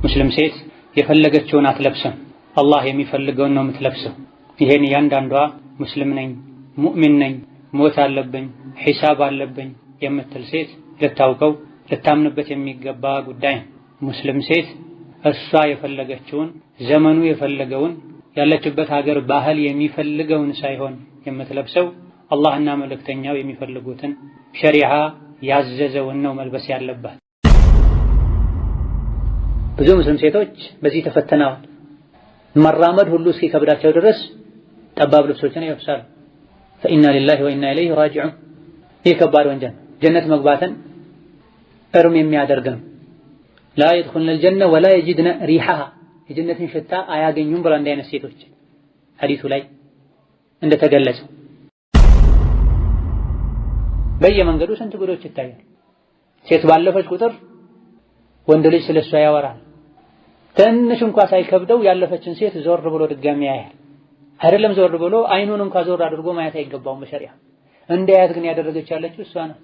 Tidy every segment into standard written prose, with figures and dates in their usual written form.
ሙስሊም ሴት የፈለገችውን አትለብስም። አላህ የሚፈልገውን ነው የምትለብሰው። ይሄን እያንዳንዷ ሙስሊም ነኝ፣ ሙእሚን ነኝ፣ ሞት አለብኝ፣ ሒሳብ አለብኝ የምትል ሴት ልታውቀው ልታምንበት የሚገባ ጉዳይ ነው። ሙስሊም ሴት እሷ የፈለገችውን ዘመኑ የፈለገውን ያለችበት ሀገር ባህል የሚፈልገውን ሳይሆን የምትለብሰው አላህና መልእክተኛው የሚፈልጉትን ሸሪዓ ያዘዘውን ነው መልበስ ያለባት። ብዙ ሙስሊም ሴቶች በዚህ ተፈተናል። መራመድ ሁሉ እስኪከብዳቸው ድረስ ጠባብ ልብሶችን ይለብሳሉ። ፈኢና ሊላሂ ወኢና ኢለይሂ ራጂዑን። ይህ ከባድ ወንጀል ጀነት መግባትን እርም የሚያደርግ ነው። ላ የድኹልነል ጀነ ወላ የጂድነ ሪሐሃ፣ የጀነትን ሽታ አያገኙም ብላ እንዲህ አይነት ሴቶች ሐዲሱ ላይ እንደተገለጸው። በየመንገዱ ስንት ጉዶች ይታያል። ሴት ባለፈች ቁጥር ወንድ ልጅ ስለሷ ያወራል። ትንሽ እንኳ ሳይከብደው ያለፈችን ሴት ዞር ብሎ ድጋሚ ያያል። አይደለም ዞር ብሎ አይኑን እንኳ ዞር አድርጎ ማየት አይገባውም በሸሪዓ። እንዲያያት ግን ያደረገች ያለችው እሷ ናት።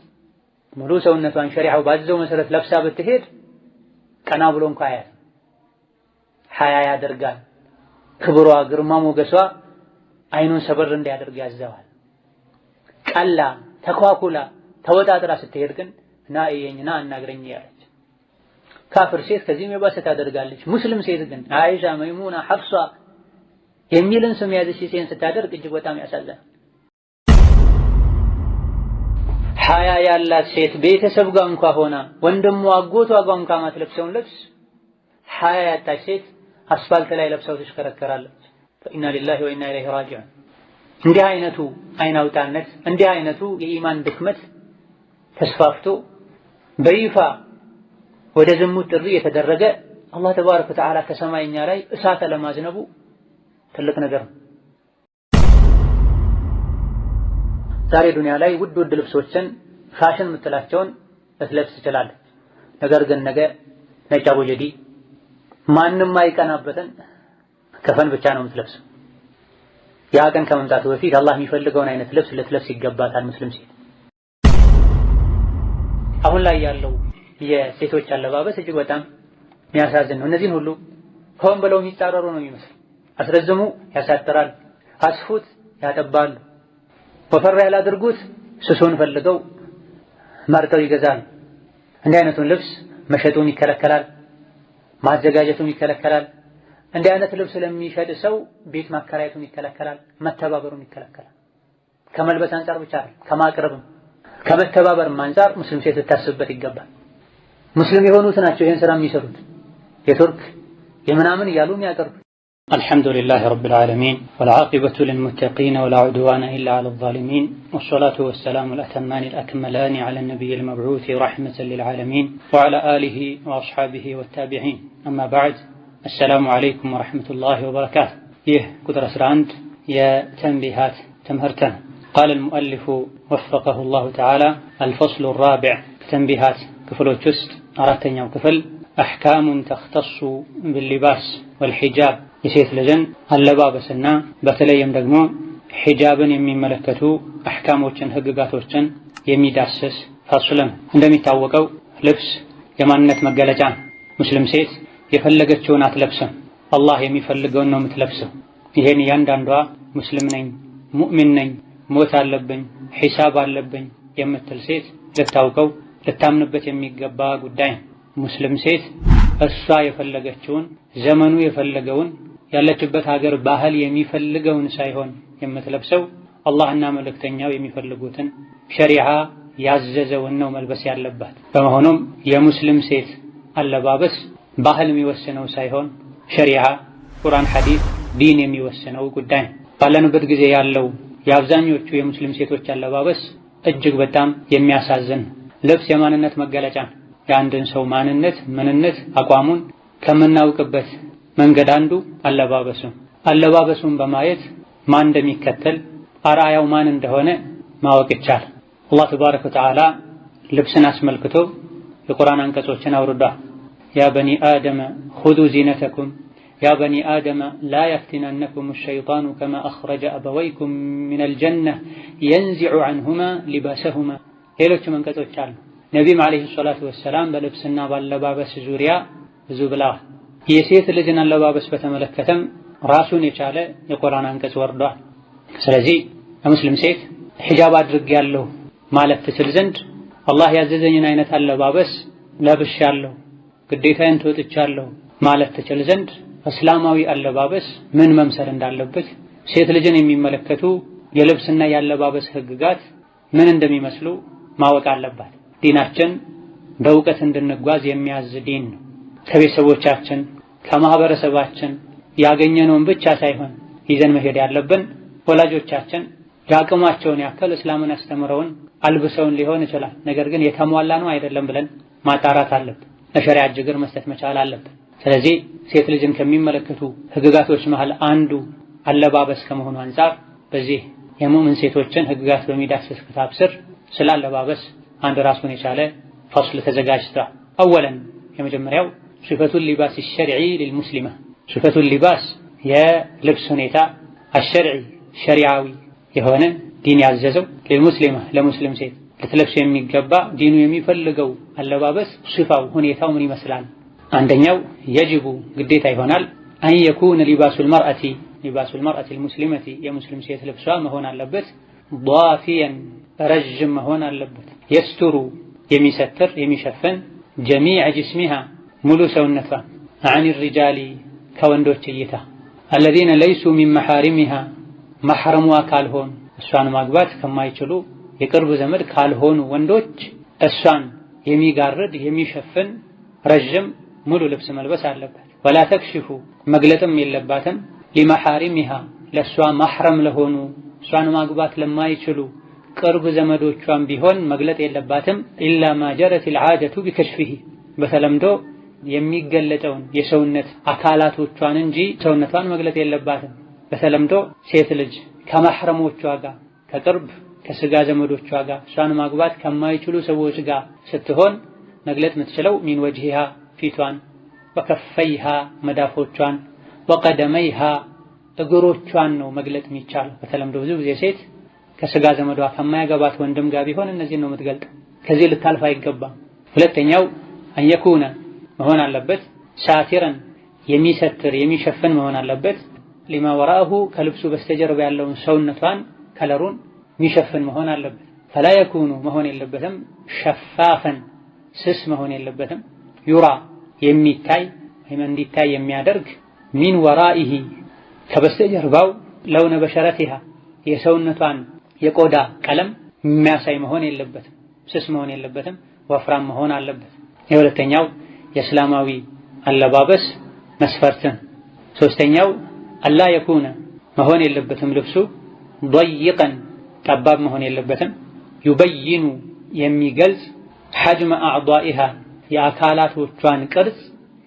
ሙሉ ሰውነቷን ሸሪዓው ባዘዘው መሰረት ለብሳ ብትሄድ ቀና ብሎ እንኳ ያያት። ሐያ ያደርጋል። ክብሯ፣ ግርማ ሞገሷ አይኑን ሰበር እንዲያደርግ ያዘዋል። ቀላ ተኳኩላ ተወጣጥራ ስትሄድ ግን ና እየኝና አናግረኝ ያለች ካፍር ሴት ከዚህም የባሰ ታደርጋለች። ሙስሊም ሴት ግን አይሻ፣ መይሙና፣ ሐፍሷ የሚልን ስም ያዘች ሴትን ስታደርግ እጅግ በጣም ያሳዝናል። ሐያ ያላት ሴት ቤተሰብ ጋር እንኳ ሆና ወንድሟ አጎቷ ጋር እንኳ ማትለብሰውን ልብስ ሐያ ያጣች ሴት አስፋልት ላይ ለብሰው ትሽከረከራለች። ፈኢና ሊላሂ ወኢና ኢለይሂ ራጂዑን። እንዲህ አይነቱ አይን አውጣነት፣ እንዲህ አይነቱ የኢማን ድክመት ተስፋፍቶ በይፋ ወደ ዝሙት ጥሪ የተደረገ አላህ ተባረከ ወተዓላ ከሰማይኛ ላይ እሳት ለማዝነቡ ትልቅ ነገር ነው። ዛሬ ዱንያ ላይ ውድ ውድ ልብሶችን ፋሽን የምትላቸውን ልትለብስ ትችላለች። ነገር ግን ነገ ነጭ አቡጀዲ ማንም አይቀናበትን ከፈን ብቻ ነው የምትለብሰው። ያ ቀን ከመምጣቱ በፊት አላህ የሚፈልገውን አይነት ልብስ ልትለብስ ይገባታል ሙስሊም ሴት። አሁን ላይ ያለው የሴቶች አለባበስ እጅግ በጣም የሚያሳዝን ነው። እነዚህን ሁሉ ሆን ብለው የሚጻረሩ ነው የሚመስል። አስረዝሙ ያሳጥራል፣ አስፉት ያጠባሉ፣ ወፈር ያላድርጉት ስሱን ፈልገው መርጠው ይገዛሉ። እንዲህ አይነቱን ልብስ መሸጡም ይከለከላል፣ ማዘጋጀቱም ይከለከላል። እንዲህ አይነት ልብስ ለሚሸጥ ሰው ቤት ማከራየቱም ይከለከላል፣ መተባበሩም ይከለከላል። ከመልበስ አንፃር ብቻ አይደል፣ ከማቅረብም ከመተባበርም አንፃር ሙስሊም ሴት ልታስብበት ይገባል። ሙስሊም የሆኑት ናቸው ይህን ስራ የሚሰሩት፣ የቱርክ የምናምን እያሉ የሚያቀርቡ። አልሐምዱሊላህ ረብል ዓለሚን ወልዓቂበቱ ሊልሙተቂን ወላ ዑድዋነ ኢላ ዐለል ዛሊሚን ወሰላቱ ወሰላሙ አልአተማኒ አልአክመላኒ ዐለ ነቢይል መብዑስ ረሕመተን ሊልዓለሚን ወዐላ አሊሂ ወአስሓቢሂ ወታቢዒን አማ በዕድ። አሰላሙ ዐለይኩም ወረሕመቱላሂ ወበረካቱ። ይህ ቁጥር 11 የተንቢሃት ትምህርት ነው። ቃለ አልሙአሊፉ ወፈቀሁ ላሁ ተዓላ አልፈስሉ ራቢዕ ከተንቢሃት ክፍሎች ውስጥ አራተኛው ክፍል አሕካሙን ተኽተሱ ቢልሊባስ ወልሒጃብ የሴት ልጅን አለባበስና በተለይም ደግሞ ሒጃብን የሚመለከቱ አሕካሞችን ህግጋቶችን የሚዳስስ ፈስል ነው። እንደሚታወቀው ልብስ የማንነት መገለጫ ነው። ሙስሊም ሴት የፈለገችውን አትለብስም። አላህ የሚፈልገውን ነው የምትለብሰው። ይሄን እያንዳንዷ ሙስሊም ነኝ፣ ሙእሚን ነኝ፣ ሞት አለብኝ፣ ሒሳብ አለብኝ የምትል ሴት ልታውቀው ልታምንበት የሚገባ ጉዳይ ነው። ሙስሊም ሴት እሷ የፈለገችውን ዘመኑ የፈለገውን ያለችበት ሀገር ባህል የሚፈልገውን ሳይሆን የምትለብሰው አላህና መልእክተኛው የሚፈልጉትን ሸሪዓ ያዘዘውን ነው መልበስ ያለባት። በመሆኑም የሙስሊም ሴት አለባበስ ባህል የሚወስነው ሳይሆን ሸሪዓ፣ ቁርአን፣ ሐዲስ፣ ዲን የሚወስነው ጉዳይ ነው። ባለንበት ጊዜ ያለው የአብዛኞቹ የሙስሊም ሴቶች አለባበስ እጅግ በጣም የሚያሳዝን። ልብስ የማንነት መገለጫ ነው። የአንድን ሰው ማንነት፣ ምንነት፣ አቋሙን ከምናውቅበት መንገድ አንዱ አለባበሱን በማየት ማን እንደሚከተል አርአያው ማን እንደሆነ ማወቅ ይቻላል። አላህ ተባረከ ወተዓላ ልብስን አስመልክቶ የቁርአን አንቀጾችን አውርዷል። ያ በኒ አደመ ኹዙ ዚነተኩም ያ በኒ አደመ ላ የፍቲነነኩም አሸይጣኑ ከማ አኽረጀ አበወይኩም ሚነል ጀነህ የንዚዑ ዐንሁማ ሊባሰሁማ። ሌሎችም አንቀጾች አሉ። ነቢይም ዓለይሂ ሰላቱ ወሰላም በልብስና ባለባበስ ዙሪያ ብዙ ብለዋል። የሴት ልጅን አለባበስ በተመለከተም ራሱን የቻለ የቁርአን አንቀጽ ወርዷል። ስለዚህ ሙስሊም ሴት ሒጃብ አድርጌያለሁ ማለት ትችል ዘንድ አላህ ያዘዘኝን አይነት አለባበስ ለብሻለሁ ግዴታዬን ተወጥቻለሁ ማለት ትችል ዘንድ እስላማዊ አለባበስ ምን መምሰል እንዳለበት ሴት ልጅን የሚመለከቱ የልብስና የአለባበስ ህግጋት ምን እንደሚመስሉ ማወቅ አለባት። ዲናችን በእውቀት እንድንጓዝ የሚያዝ ዲን ነው። ከቤተሰቦቻችን ከማህበረሰባችን ያገኘነውን ብቻ ሳይሆን ይዘን መሄድ ያለብን ወላጆቻችን የአቅማቸውን ያክል እስላምን አስተምረውን አልብሰውን ሊሆን ይችላል። ነገር ግን የተሟላ ነው አይደለም ብለን ማጣራት አለብን። ለሸሪዓ እግር መስጠት መቻል አለብን። ስለዚህ ሴት ልጅን ከሚመለከቱ ህግጋቶች መሃል አንዱ አለባበስ ከመሆኑ አንፃር በዚህ የሙእሚን ሴቶችን ህግጋት በሚዳስስ ክታብ ስር ስለ አለባበስ አንድ ራሱን የቻለ ፈስል ተዘጋጅቷል። አወለን የመጀመሪያው ሲፈቱል ሊባስ الشرعي للمسلمة ሲፈቱል ሊባስ የልብስ ሁኔታ الشرعي ሸሪዓዊ የሆነ ዲን ያዘዘው ለሙስሊማ ለሙስሊም ሴት ልትለብስ የሚገባ ዲኑ የሚፈልገው አለባበስ ሲፋው ሁኔታው ምን ይመስላል? አንደኛው የጅቡ ግዴታ ይሆናል አን يكون لباس المرأة المسلمة የሙስሊም ሴት ልብሷ መሆን አለበት ضافيا ረጅም መሆን አለበት يستر የሚሰትር የሚሸፍን جميع جسمها ሙሉ ሰውነቷ عن الرجال ከወንዶች እይታ الذين ليسوا من محارمها محرሟ ካልሆኑ እሷን ማግባት ከማይችሉ የቅርብ ዘመድ ካልሆኑ ወንዶች እሷን የሚጋርድ የሚሸፍን ረጅም ሙሉ ልብስ መልበስ አለበት። ወላ ተክሽፉ መግለጥም የለባትም لمحارمها ለሷ ማህረም ለሆኑ እሷን ማግባት ለማይችሉ ቅርብ ዘመዶቿን ቢሆን መግለጥ የለባትም إلا ما جرت العادة بكشفه በተለምዶ የሚገለጠውን የሰውነት አካላቶቿን እንጂ ሰውነቷን መግለጥ የለባትም። በተለምዶ ሴት ልጅ ከማህረሞቿ ጋር ከቅርብ ከስጋ ዘመዶቿ ጋር እሷን ማግባት ከማይችሉ ሰዎች ጋር ስትሆን መግለጥ የምትችለው ሚን ወጅሂሃ ፊቷን ወከፈይሃ መዳፎቿን ወቀደመይሃ እግሮቿን ነው መግለጥ የሚቻለው። በተለምዶ ብዙ ጊዜ ሴት ከስጋ ዘመዷ ከማያገባት ወንድም ጋር ቢሆን እነዚህን ነው የምትገልጠው። ከዚህ ልታልፍ አይገባም። ሁለተኛው አንየኩነ መሆን አለበት ሳቲረን የሚሰትር የሚሸፍን መሆን አለበት ሊማ ወራሁ ከልብሱ በስተጀርባ ያለውን ሰውነቷን ከለሩን የሚሸፍን መሆን አለበት። ፈላ የኩኑ መሆን የለበትም ሸፋፈን ስስ መሆን የለበትም ዩራ የሚታይ ወይም እንዲታይ የሚያደርግ ሚን ወራኢሂ ከበስተጀርባው ለውነ በሸረቲሃ የሰውነቷን የቆዳ ቀለም የሚያሳይ መሆን የለበትም። ስስ መሆን የለበትም ወፍራም መሆን አለበት። የሁለተኛው የእስላማዊ አለባበስ መስፈርትን። ሶስተኛው አላ የኩነ መሆን የለበትም ልብሱ ضيقا ጠባብ መሆን የለበትም ዩበይኑ የሚገልጽ ሐጅመ አዕዷኢሃ የአካላቶቿን ቅርጽ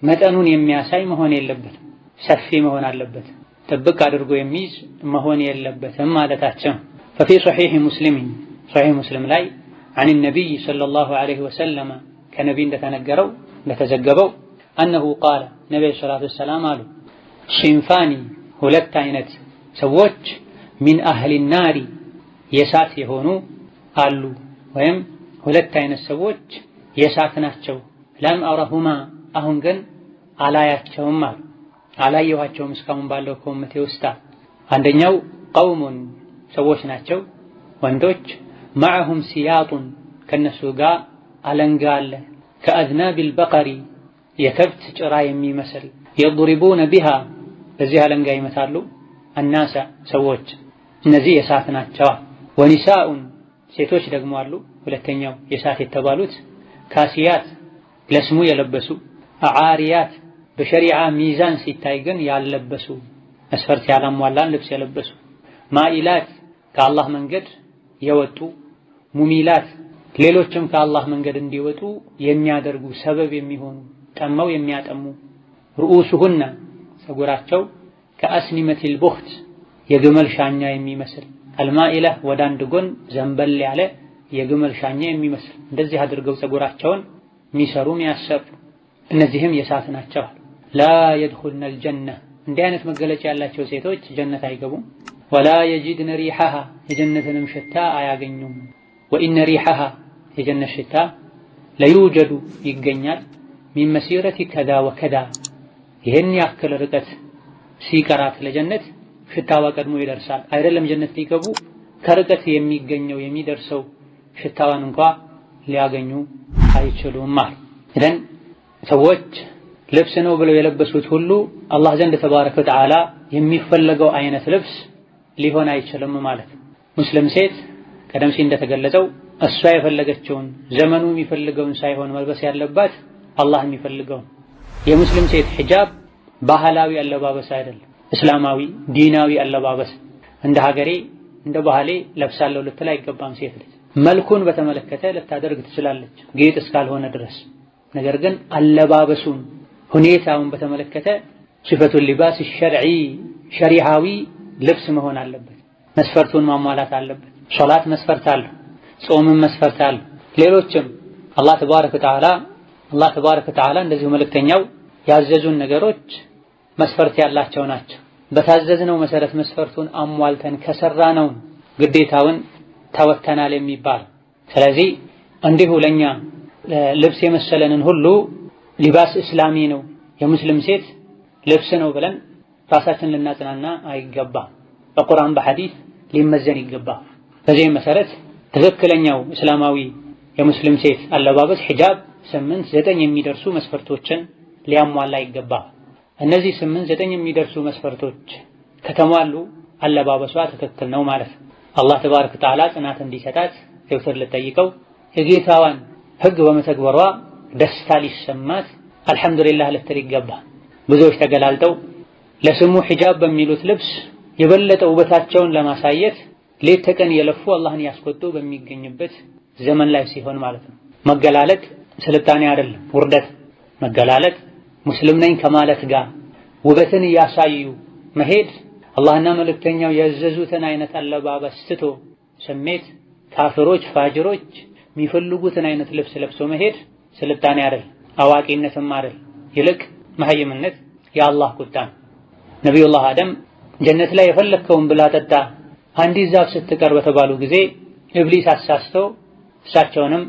መጠኑን የሚያሳይ መሆን የለበትም። ሰፊ መሆን አለበት። ጥብቅ አድርጎ የሚይዝ መሆን የለበትም ማለታቸው። ففي صحيح مسلم صحيح مسلم ላይ عن النبي صلى الله عليه وسلم ከነቢ እንደተነገረው እንደተዘገበው أنه قال ነብዩ ሰለላሁ ዐለይሂ ወሰለም አሉ صنفان ሁለት አይነት ሰዎች ሚን አህሊ ናሪ የእሳት የሆኑ አሉ ወይም ሁለት አይነት ሰዎች የእሳት ናቸው። ለም አረሁማ አሁን ግን አላያቸውም አሉ። አላየኋቸውም እስካሁን ባለው ኮሚቴ ውስጥ። አንደኛው ቀውሙን ሰዎች ናቸው ወንዶች ማዕሁም ሲያጡን ከነሱ ጋር አለንጋ አለ ከአዝናቢል በቀሪ የከብት ጭራ የሚመስል የضربون بها በዚህ አለንጋ ይመታሉ አናሳ ሰዎች እነዚህ የእሳት ናቸው። ወኒሳኡን ሴቶች ደግሞ አሉ ሁለተኛው የእሳት የተባሉት ካሲያት ለስሙ የለበሱ አዓሪያት በሸሪዓ ሚዛን ሲታይ ግን ያልለበሱ መስፈርት ያላሟላን ልብስ የለበሱ ማኢላት ከአላህ መንገድ የወጡ ሙሚላት ሌሎችም ከአላህ መንገድ እንዲወጡ የሚያደርጉ ሰበብ የሚሆኑ ጠመው የሚያጠሙ ሩኡሱሁና ፀጉራቸው ከአስኒመቲል ቡኽት የግመል ሻኛ የሚመስል አልማኢላ ወደ አንድ ጎን ዘንበል ያለ የግመል ሻኛ የሚመስል እንደዚህ አድርገው ፀጉራቸውን የሚሰሩ የሚያሰሩ እነዚህም የእሳት ናቸው። ላ የድኹልነ አልጀነ እንዲህ አይነት መገለጫ ያላቸው ሴቶች ጀነት አይገቡም። ወላ የጂድነ ሪሐሃ የጀነትንም ሽታ አያገኙም። ወኢነ ሪሐሃ የጀነት ሽታ ለዩጀዱ ይገኛል ሚን መሲረቲ ከዛ ወከዛ ይሄን ያክል ርቀት ሲቀራት ለጀነት ሽታዋ ቀድሞ ይደርሳል። አይደለም ጀነት ሊገቡ ከርቀት የሚገኘው የሚደርሰው ሽታዋን እንኳ ሊያገኙ አይችሉም ማለት። ኢዘን ሰዎች ልብስ ነው ብለው የለበሱት ሁሉ አላህ ዘንድ ተባረከ ወተዓላ የሚፈለገው አይነት ልብስ ሊሆን አይችልም ማለት። ሙስሊም ሴት ቀደም ሲል እንደተገለጸው እሷ የፈለገችውን ዘመኑ የሚፈልገውን ሳይሆን መልበስ ያለባት አላህ የሚፈልገውን። የሙስሊም ሴት ሒጃብ ባህላዊ አለባበስ አይደለም፣ እስላማዊ ዲናዊ አለባበስ። እንደ ሀገሬ እንደ ባህሌ ለብሳለሁ ልትል አይገባም። ሴት ልጅ መልኩን በተመለከተ ልታደርግ ትችላለች ጌጥ እስካልሆነ ድረስ። ነገር ግን አለባበሱን ሁኔታውን በተመለከተ ሲፈቱል ሊባስ ሸርዒ ሸሪዓዊ ልብስ መሆን አለበት። መስፈርቱን ማሟላት አለበት። ሶላት መስፈርት አለው፣ ጾምም መስፈርት አለው። ሌሎችም አላህ ተባረከ ወተዓላ እንደዚሁ መልእክተኛው ያዘዙን ነገሮች መስፈርት ያላቸው ናቸው። በታዘዝነው መሰረት መስፈርቱን አሟልተን ከሰራ ነው ግዴታውን ተወተናል የሚባል። ስለዚህ እንዲሁ ለኛ ልብስ የመሰለንን ሁሉ ሊባስ እስላሚ ነው የሙስሊም ሴት ልብስ ነው ብለን ራሳችን ልናጽናና አይገባም። በቁርአን በሐዲስ ሊመዘን ይገባል። በዚህም መሰረት ትክክለኛው እስላማዊ የሙስሊም ሴት አለባበስ ሒጃብ 8-9 የሚደርሱ መስፈርቶችን ሊያሟላ ይገባል። እነዚህ 8-9 የሚደርሱ መስፈርቶች ከተሟሉ አለባበሷ ትክክል ነው ማለት ነው። አላህ ተባረከ ወተዓላ ጽናት እንዲሰጣት ዘውትር ልጠይቀው፣ የጌታዋን ሕግ በመተግበሯ ደስታ ሊሰማት አልሐምዱሊላህ ልትል ይገባል። ብዙዎች ተገላልጠው ለስሙ ሒጃብ በሚሉት ልብስ የበለጠ ውበታቸውን ለማሳየት ሌት ተቀን የለፉ አላህን ያስቆጡ በሚገኝበት ዘመን ላይ ሲሆን ማለት ነው። መገላለጥ ስልጣኔ አይደለም፣ ውርደት። መገላለጥ ሙስሊም ነኝ ከማለት ጋር ውበትን እያሳዩ መሄድ፣ አላህና መልእክተኛው ያዘዙትን አይነት አለባበስ ስቶ ስሜት ካፍሮች ፋጅሮች የሚፈልጉትን አይነት ልብስ ለብሶ መሄድ ስልጣኔ አይደለም፣ አዋቂነትም አይደለም። ይልቅ መሀይምነት፣ የአላህ ቁጣ። ነቢዩላህ አደም ጀነት ላይ የፈለግከውን ብላ ጠጣ አንዲት ዛፍ ስትቀር በተባሉ ጊዜ ኢብሊስ አሳስተው እሳቸውንም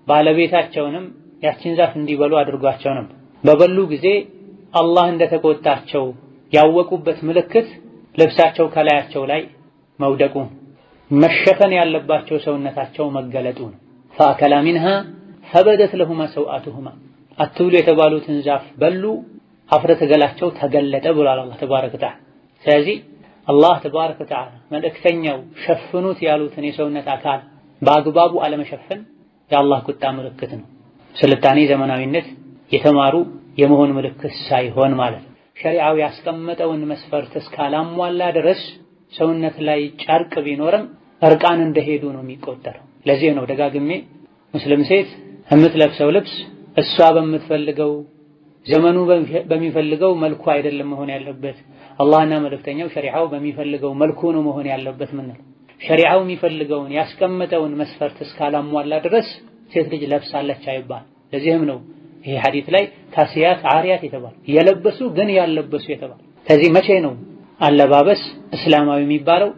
ባለቤታቸውንም ያችን ዛፍ እንዲበሉ አድርጓቸው ነበር። በበሉ ጊዜ አላህ እንደተቆጣቸው ያወቁበት ምልክት ልብሳቸው ከላያቸው ላይ መውደቁ፣ መሸፈን ያለባቸው ሰውነታቸው መገለጡ ነው። ፈአከላ ሚንሃ ፈበደት ለሁማ ሰውአቱሁማ፣ አትብሉ የተባሉትን ዛፍ በሉ፣ ሀፍረተ ገላቸው ተገለጠ ብሏል አላህ ተባረከ ወተዓላ። ስለዚህ አላህ ተባረከ ወተዓላ መልእክተኛው ሸፍኑት ያሉትን የሰውነት አካል በአግባቡ አለመሸፈን የአላህ ቁጣ ምልክት ነው። ስልጣኔ፣ ዘመናዊነት፣ የተማሩ የመሆን ምልክት ሳይሆን ማለት ነው። ሸሪዓው ያስቀመጠውን መስፈርት እስካላሟላ ድረስ ሰውነት ላይ ጨርቅ ቢኖርም እርቃን እንደሄዱ ነው የሚቆጠረው። ለዚህ ነው ደጋግሜ ሙስሊም ሴት የምትለብሰው ልብስ እሷ በምትፈልገው ዘመኑ በሚፈልገው መልኩ አይደለም መሆን ያለበት፣ አላህና መልእክተኛው ሸሪዓው በሚፈልገው መልኩ ነው መሆን ያለበት። ምን ነው ሸሪዓው የሚፈልገውን ያስቀመጠውን መስፈርት እስካላሟላ ድረስ ሴት ልጅ ለብሳለች አይባል። ለዚህም ነው ይሄ ሐዲስ ላይ ካሲያት አሪያት የተባሉ የለበሱ ግን ያለበሱ የተባሉ። ከዚህ መቼ ነው አለባበስ እስላማዊ የሚባለው?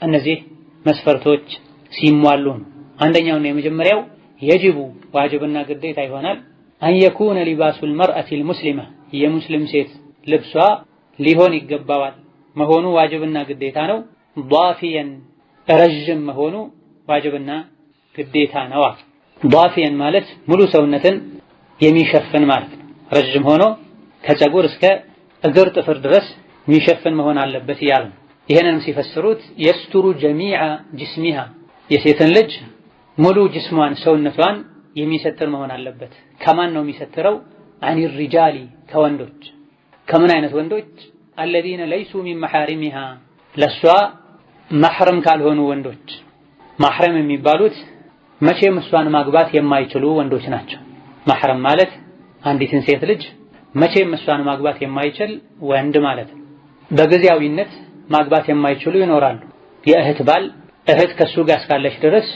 እነዚህ መስፈርቶች ሲሟሉ ነው። አንደኛውና የመጀመሪያው የጅቡ ዋጅብና ግዴታ ይሆናል አን የኩነ ሊባሱል መርአቲል ሙስሊማ፣ የሙስሊም ሴት ልብሷ ሊሆን ይገባዋል መሆኑ ዋጅብና ግዴታ ነው። ዷፊየን ረዥም መሆኑ ዋጅብና ግዴታ ነው። ዷፊየን ማለት ሙሉ ሰውነትን የሚሸፍን ማለት ነው። ረዥም ሆኖ ከፀጉር እስከ እግር ጥፍር ድረስ የሚሸፍን መሆን አለበት እያሉ ነው። ይህንንም ሲፈስሩት የስቱሩ ጀሚዐ ጅስሚሃ፣ የሴትን ልጅ ሙሉ ጅስሟን ሰውነቷን የሚሰትር መሆን አለበት። ከማን ነው የሚሰትረው? አኒ ሪጃሊ፣ ከወንዶች። ከምን አይነት ወንዶች? አለዚነ ለይሱ ሚን መሐሪሚሃ፣ ለሷ ማህረም ካልሆኑ ወንዶች። ማህረም የሚባሉት መቼም እሷን ማግባት የማይችሉ ወንዶች ናቸው። ማህረም ማለት አንዲትን ሴት ልጅ መቼም እሷን ማግባት የማይችል ወንድ ማለት ነው። በጊዜያዊነት ማግባት የማይችሉ ይኖራሉ። የእህት ባል እህት ከሱ ጋር እስካለች ድረስ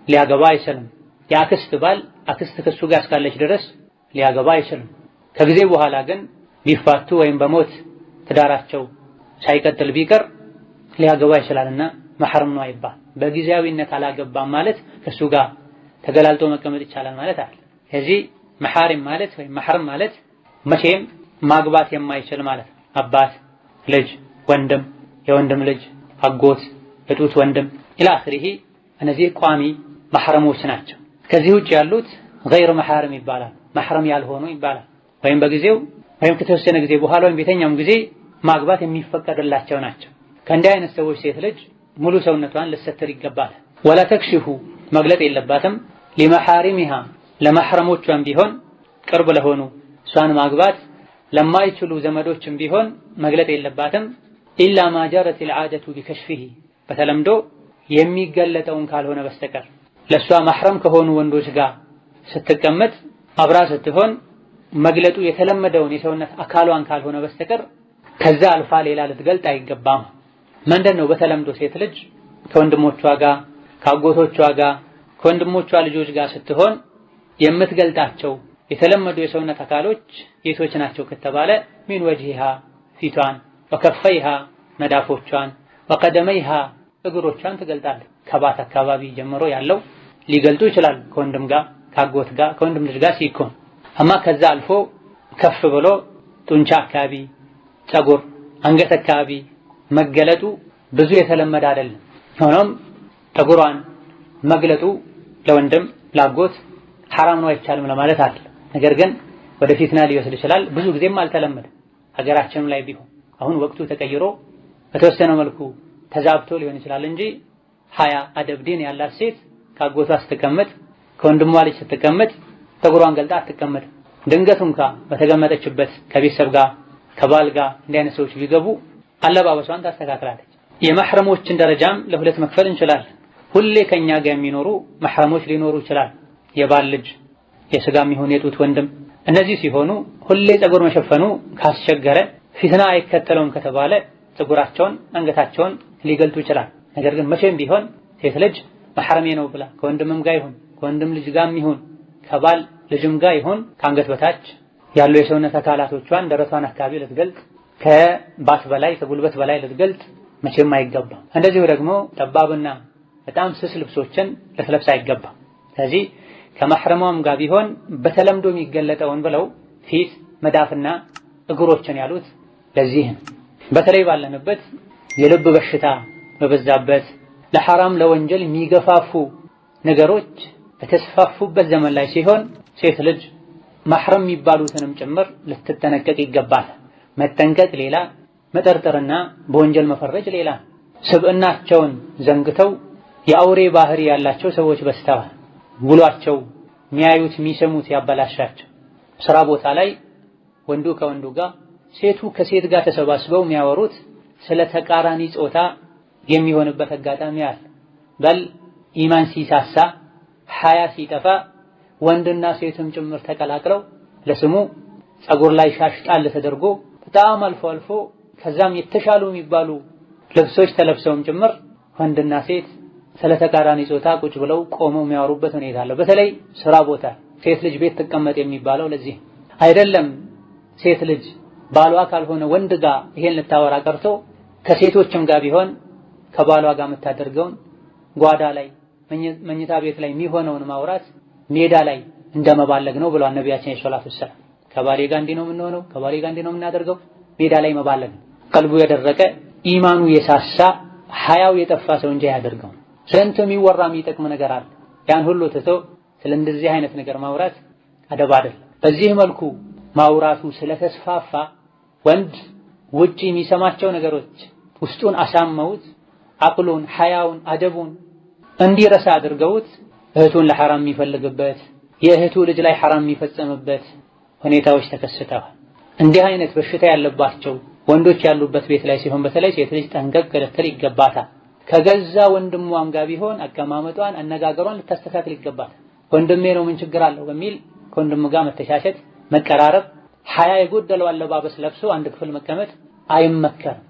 ሊያገባ አይችልም። የአክስት ባል አክስት ከሱ ጋር እስካለች ድረስ ሊያገባ አይችልም። ከጊዜ በኋላ ግን ቢፋቱ ወይም በሞት ትዳራቸው ሳይቀጥል ቢቀር ሊያገባ ይችላልና መሐረም ነው አይባል። በጊዜያዊነት አላገባም ማለት ከሱ ጋር ተገላልጦ መቀመጥ ይቻላል ማለት አይደል። ስለዚህ መሐሪም ማለት ወይም መሐረም ማለት መቼም ማግባት የማይችል ማለት ነው። አባት፣ ልጅ፣ ወንድም፣ የወንድም ልጅ፣ አጎት፣ የጡት ወንድም ኢላ አኺሪሂ እነዚህ ቋሚ መሕረሞች ናቸው። ከዚህ ውጭ ያሉት ገይር መሐረም ይባላል። መሕረም ያልሆኑ ይባላል። ወይም በጊዜው ወይም ከተወሰነ ጊዜ በኋላ ወይም በየትኛውም ጊዜ ማግባት የሚፈቀድላቸው ናቸው። ከእንዲህ አይነት ሰዎች ሴት ልጅ ሙሉ ሰውነቷን ልትሰትር ይገባል። ወላ ተክሽፉ መግለጥ የለባትም ሊመሐሪሚሃ ለመሕረሞቿም ቢሆን ቅርብ ለሆኑ እሷን ማግባት ለማይችሉ ዘመዶችም ቢሆን መግለጥ የለባትም። ኢላ ማ ጀረት ልዓደቱ ቢከሽፊሂ በተለምዶ የሚገለጠውን ካልሆነ በስተቀር ለእሷ መሕረም ከሆኑ ወንዶች ጋር ስትቀመጥ አብራ ስትሆን መግለጡ የተለመደውን የሰውነት አካሏን ካልሆነ በስተቀር ከዛ አልፋ ሌላ ልትገልጥ አይገባም። ምንድን ነው በተለምዶ ሴት ልጅ ከወንድሞቿ ጋር ከአጎቶቿ ጋር ከወንድሞቿ ልጆች ጋር ስትሆን የምትገልጣቸው የተለመዱ የሰውነት አካሎች የቶች ናቸው ከተባለ ሚን ወጅሂሃ ፊቷን፣ ወከፈይሃ መዳፎቿን፣ ወቀደመይሃ እግሮቿን ትገልጣለች። ከባት አካባቢ ጀምሮ ያለው ሊገልጡ ይችላሉ ከወንድም ጋር ከአጎት ጋር ከወንድም ልጅ ጋር ሲኮን። አማ ከዛ አልፎ ከፍ ብሎ ጡንቻ አካባቢ፣ ፀጉር፣ አንገት አካባቢ መገለጡ ብዙ የተለመደ አይደለም። ሆኖም ፀጉሯን መግለጡ ለወንድም ላጎት ሐራም ነው አይቻልም ለማለት አይደለም። ነገር ግን ወደ ፊትና ሊወስድ ይችላል። ብዙ ጊዜም አልተለመደ ሀገራችንም ላይ ቢሆን አሁን ወቅቱ ተቀይሮ በተወሰነ መልኩ ተዛብቶ ሊሆን ይችላል እንጂ ሀያ አደብ ዲን ያላት ሴት ካጎቷ ስትቀመጥ ከወንድሟ ልጅ ስትቀመጥ ፀጉሯን ገልጣ አትቀመጥ። ድንገት እንኳ በተቀመጠችበት ከቤተሰብ ጋር ከባል ጋር እንዲህ አይነት ሰዎች ቢገቡ አለባበሷን ታስተካክላለች። የመሕረሞችን ደረጃም ለሁለት መክፈል እንችላለን። ሁሌ ከኛ ጋር የሚኖሩ መሕረሞች ሊኖሩ ይችላል። የባል ልጅ፣ የስጋም ይሁን የጡት ወንድም። እነዚህ ሲሆኑ ሁሌ ፀጉር መሸፈኑ ካስቸገረ ፊትና አይከተለውም ከተባለ ፀጉራቸውን አንገታቸውን ሊገልጡ ይችላል። ነገር ግን መቼም ቢሆን ሴት ልጅ መሕረሜ ነው ብላ ከወንድምም ጋር ይሁን ከወንድም ልጅ ጋርም ይሁን ከባል ልጅም ጋር ይሁን ከአንገት በታች ያሉ የሰውነት አካላቶቿን ደረቷን አካባቢ ልትገልጥ ከባት በላይ ከጉልበት በላይ ልትገልጥ መቼም አይገባም። እንደዚሁ ደግሞ ጠባብና በጣም ስስ ልብሶችን ልትለብስ አይገባም። ስለዚህ ከመሕረሟም ጋር ቢሆን በተለምዶ የሚገለጠውን ብለው ፊት መዳፍና እግሮችን ያሉት ለዚህ ነው። በተለይ ባለንበት የልብ በሽታ በበዛበት ለሐራም ለወንጀል የሚገፋፉ ነገሮች በተስፋፉበት ዘመን ላይ ሲሆን ሴት ልጅ መሕረም የሚባሉትንም ጭምር ልትጠነቀቅ ይገባል። መጠንቀቅ ሌላ፣ መጠርጠርና በወንጀል መፈረጅ ሌላ። ስብዕናቸውን ዘንግተው የአውሬ ባህሪ ያላቸው ሰዎች በስተዋል። ውሏቸው የሚያዩት የሚሰሙት ያበላሻቸው። ስራ ቦታ ላይ ወንዱ ከወንዱ ጋር ሴቱ ከሴት ጋር ተሰባስበው የሚያወሩት ስለ ተቃራኒ ጾታ የሚሆንበት አጋጣሚ አለ። በል ኢማን ሲሳሳ ሐያ ሲጠፋ ወንድና ሴትም ጭምር ተቀላቅለው ለስሙ ፀጉር ላይ ሻሽ ጣል ተደርጎ በጣም አልፎ አልፎ ከዛም የተሻሉ የሚባሉ ልብሶች ተለብሰውም ጭምር ወንድና ሴት ስለ ተቃራኒ ጾታ ቁጭ ብለው ቆመው የሚያወሩበት ሁኔታ አለ። በተለይ ስራ ቦታ ሴት ልጅ ቤት ትቀመጥ የሚባለው ለዚህ አይደለም። ሴት ልጅ ባሏ ካልሆነ ወንድ ጋር ይሄን ልታወራ ቀርቶ ከሴቶችም ጋር ቢሆን ከባሏ ጋር የምታደርገውን ጓዳ ላይ መኝታ ቤት ላይ የሚሆነውን ማውራት ሜዳ ላይ እንደመባለግ ነው ብሏል ነቢያችን ሰለላሁ ዐለይሂ ወሰለም። ከባሌ ጋር እንዲህ ነው የምንሆነው፣ ከባሌ ጋር እንዲህ ነው የምናደርገው፣ ሜዳ ላይ መባለግ ነው። ቀልቡ የደረቀ ኢማኑ የሳሳ ሐያው የጠፋ ሰው እንጂ ያደርገው ስንት የሚወራ የሚጠቅም ነገር አለ። ያን ሁሉ ትቶ ስለ እንደዚህ አይነት ነገር ማውራት አደብ አይደል። በዚህ መልኩ ማውራቱ ስለተስፋፋ ወንድ ውጪ የሚሰማቸው ነገሮች ውስጡን አሳመውት አቅሉን ሐያውን አደቡን እንዲረሳ አድርገውት እህቱን ለሐራም የሚፈልግበት የእህቱ ልጅ ላይ ሐራም የሚፈጸምበት ሁኔታዎች ተከስተዋል። እንዲህ አይነት በሽታ ያለባቸው ወንዶች ያሉበት ቤት ላይ ሲሆን በተለይ ሴት ልጅ ጠንቀቅ ልትል ይገባታል። ከገዛ ወንድሟም ጋር ቢሆን አቀማመጧን አነጋገሯን ልታስተካክል ይገባታል። ወንድሜ ነው ምን ችግር አለው በሚል ከወንድሙ ጋር መተሻሸት መቀራረብ፣ ሐያ የጎደለው አለባበስ ለብሶ አንድ ክፍል መቀመጥ አይመከርም።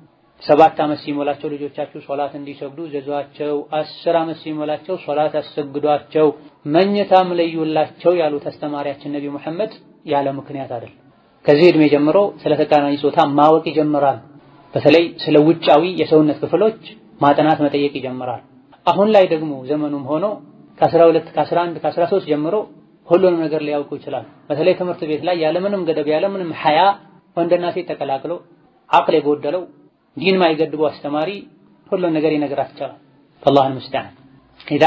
7 ዓመት ሲሞላቸው ልጆቻችሁ ሶላት እንዲሰግዱ ዘዟቸው፣ 10 ዓመት ሲሞላቸው ሶላት አሰግዷቸው፣ መኝታም ለዩላቸው ያሉት አስተማሪያችን ነብዩ መሐመድ ያለ ምክንያት አይደለም። ከዚህ እድሜ ጀምሮ ስለ ተቃራኒ ጾታ ማወቅ ይጀምራል። በተለይ ስለ ውጫዊ የሰውነት ክፍሎች ማጥናት መጠየቅ ይጀምራል። አሁን ላይ ደግሞ ዘመኑም ሆኖ ከ12 ከ11 ከ13 ጀምሮ ሁሉንም ነገር ሊያውቁ ይችላል። በተለይ ትምህርት ቤት ላይ ያለምንም ገደብ ያለምንም ሐያ ወንድና ሴት ተቀላቅሎ አቅል የጎደለው ዲን ማይገድበው አስተማሪ ሁሉን ነገር ይነግራት ይችላል። አላህ المستعان ኢዳ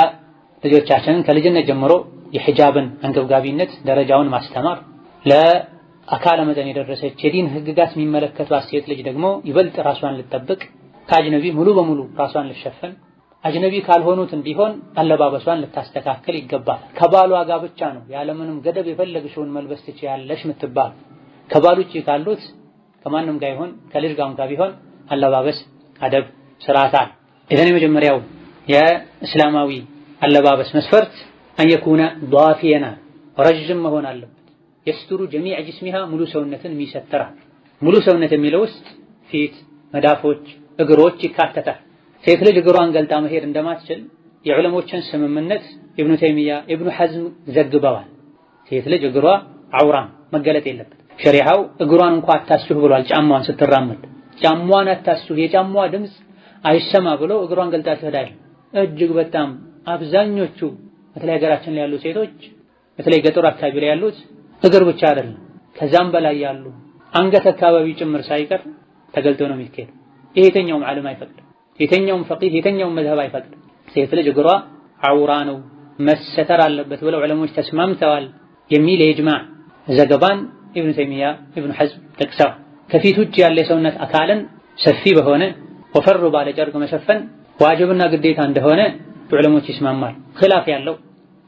ልጆቻችንን ከልጅነት ጀምሮ የሂጃብን አንገብጋቢነት ደረጃውን ማስተማር፣ ለአካለ መጠን የደረሰች የዲን ህግጋት የሚመለከቷት ሴት ልጅ ደግሞ ይበልጥ ራሷን ልትጠብቅ ከአጅነቢ ሙሉ በሙሉ ራሷን ልትሸፍን፣ አጅነቢ ካልሆኑትም ቢሆን አለባበሷን ልታስተካከል ይገባል። ከባሏ ጋር ብቻ ነው ያለምንም ገደብ የፈለግሽውን መልበስ ትችያለሽ የምትባል። ከባል ውጪ ካሉት ከማንም ጋር ይሁን ከልጅ ጋርም ጋር ቢሆን አለባበስ አደብ ስርዓት አለ። ኢዘን የመጀመሪያው የእስላማዊ አለባበስ መስፈርት አንየኩነ ዷፊየና ረጅም መሆን አለበት። የስትሩ ጀሚዕ ጅስሚሃ ሙሉ ሰውነትን የሚሰትራ ሙሉ ሰውነት የሚለው ውስጥ ፊት፣ መዳፎች፣ እግሮች ይካተታል። ሴት ልጅ እግሯን ገልጣ መሄድ እንደማትችል የዑለሞችን ስምምነት ኢብኑ ተይሚያ ኢብኑ ሐዝም ዘግበዋል። ሴት ልጅ እግሯ ዐውራም መገለጥ የለበት። ሸሪዓው እግሯን እንኳን አታስቹህ ብሏል። ጫማዋን ስትራመድ ጫማዋን አታስቹህ የጫማዋ ድምፅ አይሰማ ብሎ እግሯን ገልጣ ትሄዳለች። እጅግ በጣም አብዛኞቹ በተለይ ሀገራችን ላይ ያሉ ሴቶች በተለይ ገጠር አካባቢ ላይ ያሉት እግር ብቻ አይደለም ከዛም በላይ ያሉ አንገት አካባቢ ጭምር ሳይቀር ተገልጦ ነው የሚሄድ። ይሄ የትኛውም ዓለም አይፈቅድም። የትኛውም ፈቂህ የትኛውም መዝሀብ አይፈቅድም። ሴት ልጅ እግሯ ዐውራ ነው መሰተር አለበት ብለው ዑለሞች ተስማምተዋል የሚል የኢጅማዕ ዘገባን ኢብኑ ተይሚያ ኢብኑ ሐዝም ጠቅሰዋል። ከፊት ውጭ ያለ የሰውነት አካልን ሰፊ በሆነ ወፈር ባለ ጨርቅ መሸፈን ዋጅብና ግዴታ እንደሆነ ዑለሞች ይስማማል። ኺላፍ ያለው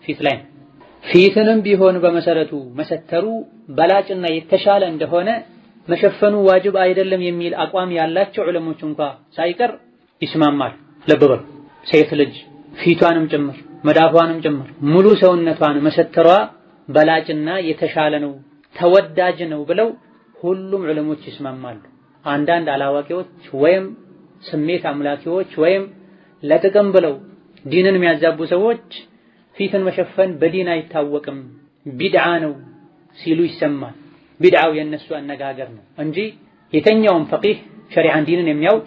ፊት ላይ ፊትንም ቢሆን በመሰረቱ መሰተሩ በላጭና የተሻለ እንደሆነ መሸፈኑ ዋጅብ አይደለም የሚል አቋም ያላቸው ዑለሞች እንኳን ሳይቀር ይስማማል። ልብ በሉ ሴት ልጅ ፊቷንም ጭምር መዳፏንም ጭምር ሙሉ ሰውነቷን መሰተሯ በላጭና የተሻለ ነው ተወዳጅ ነው ብለው ሁሉም ዑለሞች ይስማማሉ። አንዳንድ አላዋቂዎች ወይም ስሜት አምላኪዎች ወይም ለጥቅም ብለው ዲንን የሚያዛቡ ሰዎች ፊትን መሸፈን በዲን አይታወቅም ቢድዓ ነው ሲሉ ይሰማል። ቢድዓው የነሱ አነጋገር ነው እንጂ የተኛውም ፈቂህ ሸሪዓን ዲንን የሚያውቅ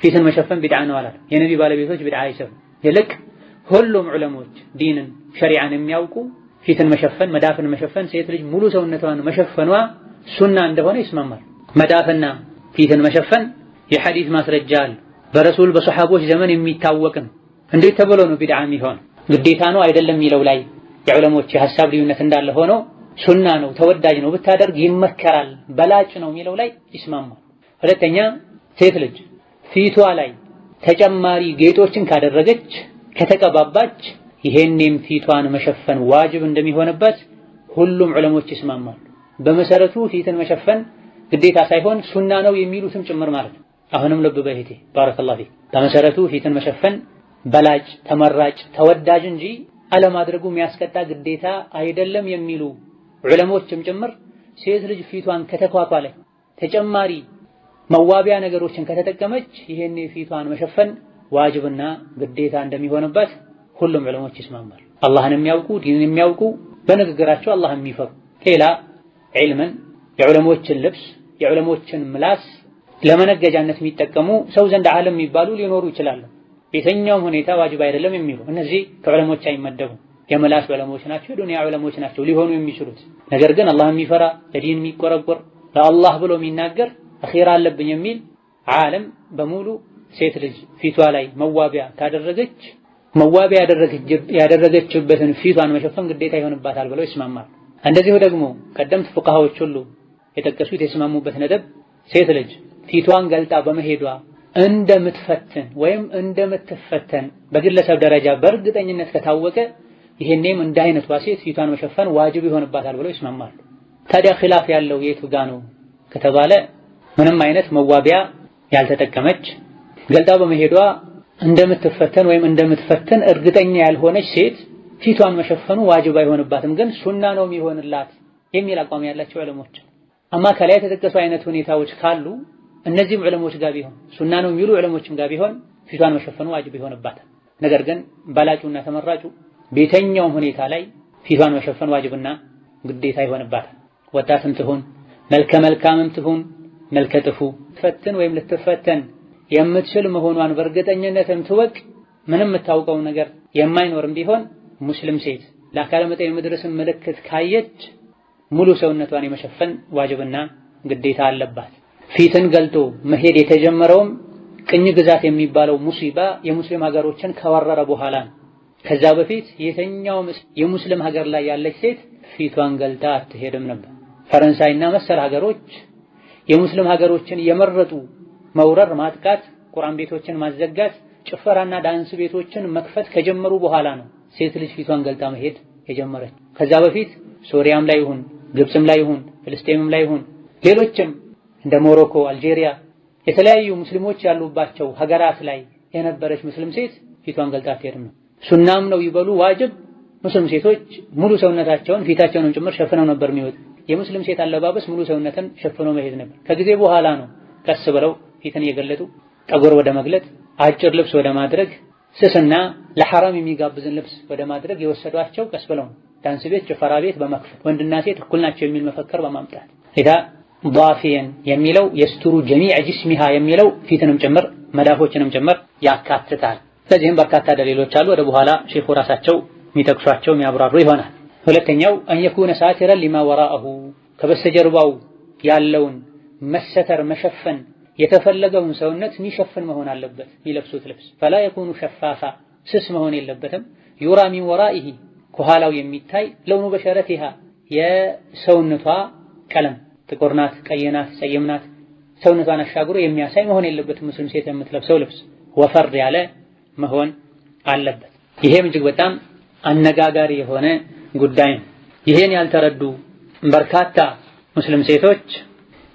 ፊትን መሸፈን ቢድዓ ነው አላለም። የነቢ ባለቤቶች ቢድዓ አይሰሩ። ይልቅ ሁሉም ዑለሞች ዲንን ሸሪዓን የሚያውቁ ፊትን መሸፈን መዳፍን መሸፈን ሴት ልጅ ሙሉ ሰውነቷን መሸፈኗ ሱና እንደሆነ ይስማማል። መዳፍና ፊትን መሸፈን የሐዲስ ማስረጃ አለ። በረሱል በሰሐቦች ዘመን የሚታወቅ ነው። እንዴት ተብሎ ነው ቢድዓ የሚሆን? ግዴታ ነው አይደለም የሚለው ላይ የዑለሞች የሐሳብ ልዩነት እንዳለ ሆኖ ሱና ነው ተወዳጅ ነው ብታደርግ ይመከራል በላጭ ነው የሚለው ላይ ይስማማል። ሁለተኛ ሴት ልጅ ፊቷ ላይ ተጨማሪ ጌጦችን ካደረገች ከተቀባባች ይሄንም ፊቷን መሸፈን ዋጅብ እንደሚሆንበት ሁሉም ዑለሞች ይስማማሉ። በመሰረቱ ፊትን መሸፈን ግዴታ ሳይሆን ሱና ነው የሚሉትም ጭምር ማለት ነው። አሁንም ልብ በይቴ ባረከላሁ ፊክ በመሰረቱ ፊትን መሸፈን በላጭ ተመራጭ ተወዳጅ እንጂ አለማድረጉ የሚያስቀጣ ግዴታ አይደለም የሚሉ ዑለሞችም ጭምር ሴት ልጅ ፊቷን ከተኳኳለ ተጨማሪ መዋቢያ ነገሮችን ከተጠቀመች ይሄን ፊቷን መሸፈን ዋጅብና ግዴታ እንደሚሆንበት ሁሉም ዑለሞች ይስማማሉ። አላህን የሚያውቁ ዲንን የሚያውቁ በንግግራቸው አላህን የሚፈሩ ሌላ ዒልምን የዑለሞችን ልብስ የዑለሞችን ምላስ ለመነገጃነት የሚጠቀሙ ሰው ዘንድ ዓለም የሚባሉ ሊኖሩ ይችላሉ። በየትኛውም ሁኔታ ዋጅብ አይደለም የሚሉ እነዚህ ከዑለሞች አይመደቡ የምላስ ዑለሞች ናቸው፣ የዱንያ ዑለሞች ናቸው ሊሆኑ የሚችሉት። ነገር ግን አላህን የሚፈራ ለዲን የሚቆረቆር ለአላህ ብሎ የሚናገር አኺራ አለብኝ የሚል ዓለም በሙሉ ሴት ልጅ ፊቷ ላይ መዋቢያ ካደረገች መዋቢያ ያደረገችበትን ፊቷን መሸፈን ግዴታ ይሆንባታል ብለው ይስማማል። እንደዚሁ ደግሞ ቀደምት ፉቃሃዎች ሁሉ የጠቀሱት የስማሙበት ነጥብ ሴት ልጅ ፊቷን ገልጣ በመሄዷ እንደምትፈትን ወይም እንደምትፈተን በግለሰብ ደረጃ በእርግጠኝነት ከታወቀ ይሄኔም እንደ አይነቷ ሴት ፊቷን መሸፈን ዋጅብ ይሆንባታል ብለው ይስማማሉ። ታዲያ ኺላፍ ያለው የቱ ጋ ነው ከተባለ ምንም አይነት መዋቢያ ያልተጠቀመች ገልጣ በመሄዷ እንደምትፈተን ወይም እንደምትፈትን እርግጠኛ ያልሆነች ሴት ፊቷን መሸፈኑ ዋጅብ አይሆንባትም፣ ግን ሱና ነው የሚሆንላት የሚል አቋም ያላቸው ዑለሞች። አማ ከላይ የተጠቀሱ አይነት ሁኔታዎች ካሉ እነዚህም ዑለሞች ጋር ቢሆን ሱና ነው የሚሉ ዑለሞችም ጋር ቢሆን ፊቷን መሸፈኑ ዋጅብ ይሆንባታል። ነገር ግን በላጩና ተመራጩ በየትኛውም ሁኔታ ላይ ፊቷን መሸፈን ዋጅብና ግዴታ ይሆንባታል። ወጣትም ትሁን መልከ መልካምም ትሁን መልከ ጥፉ ትፈትን ወይም ልትፈተን የምትችል መሆኗን በእርግጠኝነትም ትወቅ። ምንም የምታውቀው ነገር የማይኖርም ቢሆን ሙስሊም ሴት ለአካለ መጠን የመድረስን ምልክት ካየች ሙሉ ሰውነቷን የመሸፈን ዋጅብና ግዴታ አለባት። ፊትን ገልጦ መሄድ የተጀመረውም ቅኝ ግዛት የሚባለው ሙሲባ የሙስሊም ሀገሮችን ከወረረ በኋላ ነው። ከዛ በፊት የተኛው የሙስሊም ሀገር ላይ ያለች ሴት ፊቷን ገልጣ አትሄድም ነበር። ፈረንሳይና መሰል ሀገሮች የሙስሊም ሀገሮችን የመረጡ መውረር፣ ማጥቃት፣ ቁርአን ቤቶችን ማዘጋት፣ ጭፈራና ዳንስ ቤቶችን መክፈት ከጀመሩ በኋላ ነው ሴት ልጅ ፊቷን ገልጣ መሄድ የጀመረች። ከዛ በፊት ሶሪያም ላይ ይሁን ግብፅም ላይ ይሁን ፍልስጤምም ላይ ይሁን ሌሎችም እንደ ሞሮኮ፣ አልጄሪያ የተለያዩ ሙስሊሞች ያሉባቸው ሀገራት ላይ የነበረች ሙስሊም ሴት ፊቷን ገልጣ አትሄድም ነው። ሱናም ነው ይበሉ ዋጅብ ሙስሊም ሴቶች ሙሉ ሰውነታቸውን ፊታቸውንም ጭምር ሸፍነው ነበር የሚወጡ። የሙስሊም ሴት አለባበስ ሙሉ ሰውነትን ሸፍኖ መሄድ ነበር። ከጊዜ በኋላ ነው ቀስ ብለው ፊትን እየገለጡ ጠጉር ወደ መግለጥ፣ አጭር ልብስ ወደ ማድረግ፣ ስስና ለሐራም የሚጋብዝን ልብስ ወደ ማድረግ የወሰዷቸው ቀስ ብለው ነው። ዳንስ ቤት፣ ጭፈራ ቤት በመክፈት ወንድና ሴት እኩል ናቸው የሚል መፈክር በማምጣት ኢዳ ዳፊየን የሚለው የስቱሩ ጀሚዕ ጅስሚሃ የሚለው ፊትንም ጭምር መዳፎችንም ጭምር ያካትታል። ስለዚህም በርካታ ደሊሎች አሉ። ወደ በኋላ ሼኹ ራሳቸው የሚጠቅሷቸው የሚያብራሩ ይሆናል። ሁለተኛው አን የኩነ ሳቲረን ሊማ ወራአሁ ከበስተጀርባው ያለውን መሰተር መሸፈን የተፈለገውን ሰውነት የሚሸፍን መሆን አለበት የሚለብሱት ልብስ። ፈላ የኩኑ ሸፋፋ ስስ መሆን የለበትም። ዩራ ሚን ወራኢሂ ከኋላው የሚታይ ለውኑ በሸረቲሃ የሰውነቷ ቀለም ጥቁር ናት፣ ቀይ ናት፣ ጸይም ናት ሰውነቷን አሻግሮ የሚያሳይ መሆን የለበትም። ሙስሊም ሴት የምትለብሰው ልብስ ወፈር ያለ መሆን አለበት። ይሄም እጅግ በጣም አነጋጋሪ የሆነ ጉዳይ ነው። ይሄን ያልተረዱ በርካታ ሙስሊም ሴቶች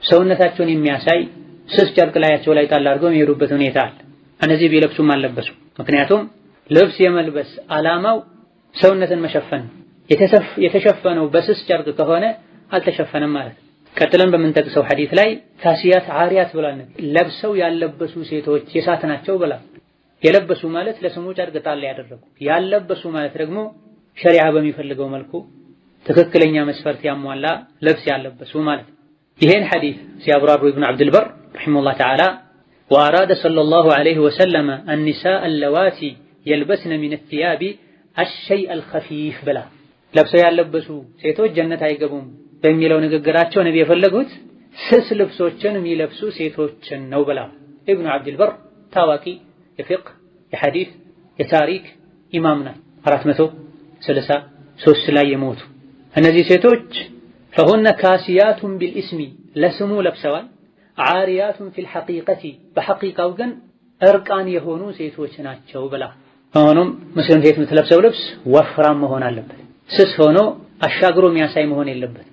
ሰውነታቸውን የሚያሳይ ስስ ጨርቅ ላያቸው ላይ ጣል አድርገው የሚሄዱበት ሁኔታ አለ። እነዚህ ቢለብሱም አልለበሱ። ምክንያቱም ልብስ የመልበስ ዓላማው ሰውነትን መሸፈን፣ የተሸፈነው በስስ ጨርቅ ከሆነ አልተሸፈነም ማለት ነው። ቀጥለን በምንጠቅሰው ሐዲስ ላይ ካሲያት ዓሪያት ብሏል። ለብሰው ያለበሱ ሴቶች የሳት ናቸው ብላ። የለበሱ ማለት ለስሙ ጨርቅ ጣል ያደረጉ፣ ያለበሱ ማለት ደግሞ ሸሪዓ በሚፈልገው መልኩ ትክክለኛ መስፈርት ያሟላ ልብስ ያለበሱ ማለት ነው። ይሄን ሐዲስ ሲያብራሩ ኢብኑ ዐብዱል በር ረሒመሁላህ ተዓላ ወአራደ ሰለላሁ ዐለይሂ ወሰለም አኒሳእ አለዋቲ የልበስነ ሚነ ሲያቢ አሸይእ አልኸፊፍ ብላ። ለብሰው ያለበሱ ሴቶች ጀነት አይገቡም በሚለው ንግግራቸው ነቢ የፈለጉት ስስ ልብሶችን የሚለብሱ ሴቶችን ነው ብላ። ኢብኑ ዐብዱል በር ታዋቂ የፊቅህ የሐዲስ የታሪክ ኢማም ናቸው። 463 ላይ የሞቱ እነዚህ ሴቶች ፈሁነ ካሲያቱን ቢልኢስሚ ለስሙ ለብሰዋል፣ ዓሪያቱን ፊል ሐቂቀቲ በሐቂቃው ግን እርቃን የሆኑ ሴቶች ናቸው ብላ። ሆኖም ሙስሊም ሴት የምትለብሰው ልብስ ወፍራም መሆን አለበት። ስስ ሆኖ አሻግሮ የሚያሳይ መሆን የለበትም።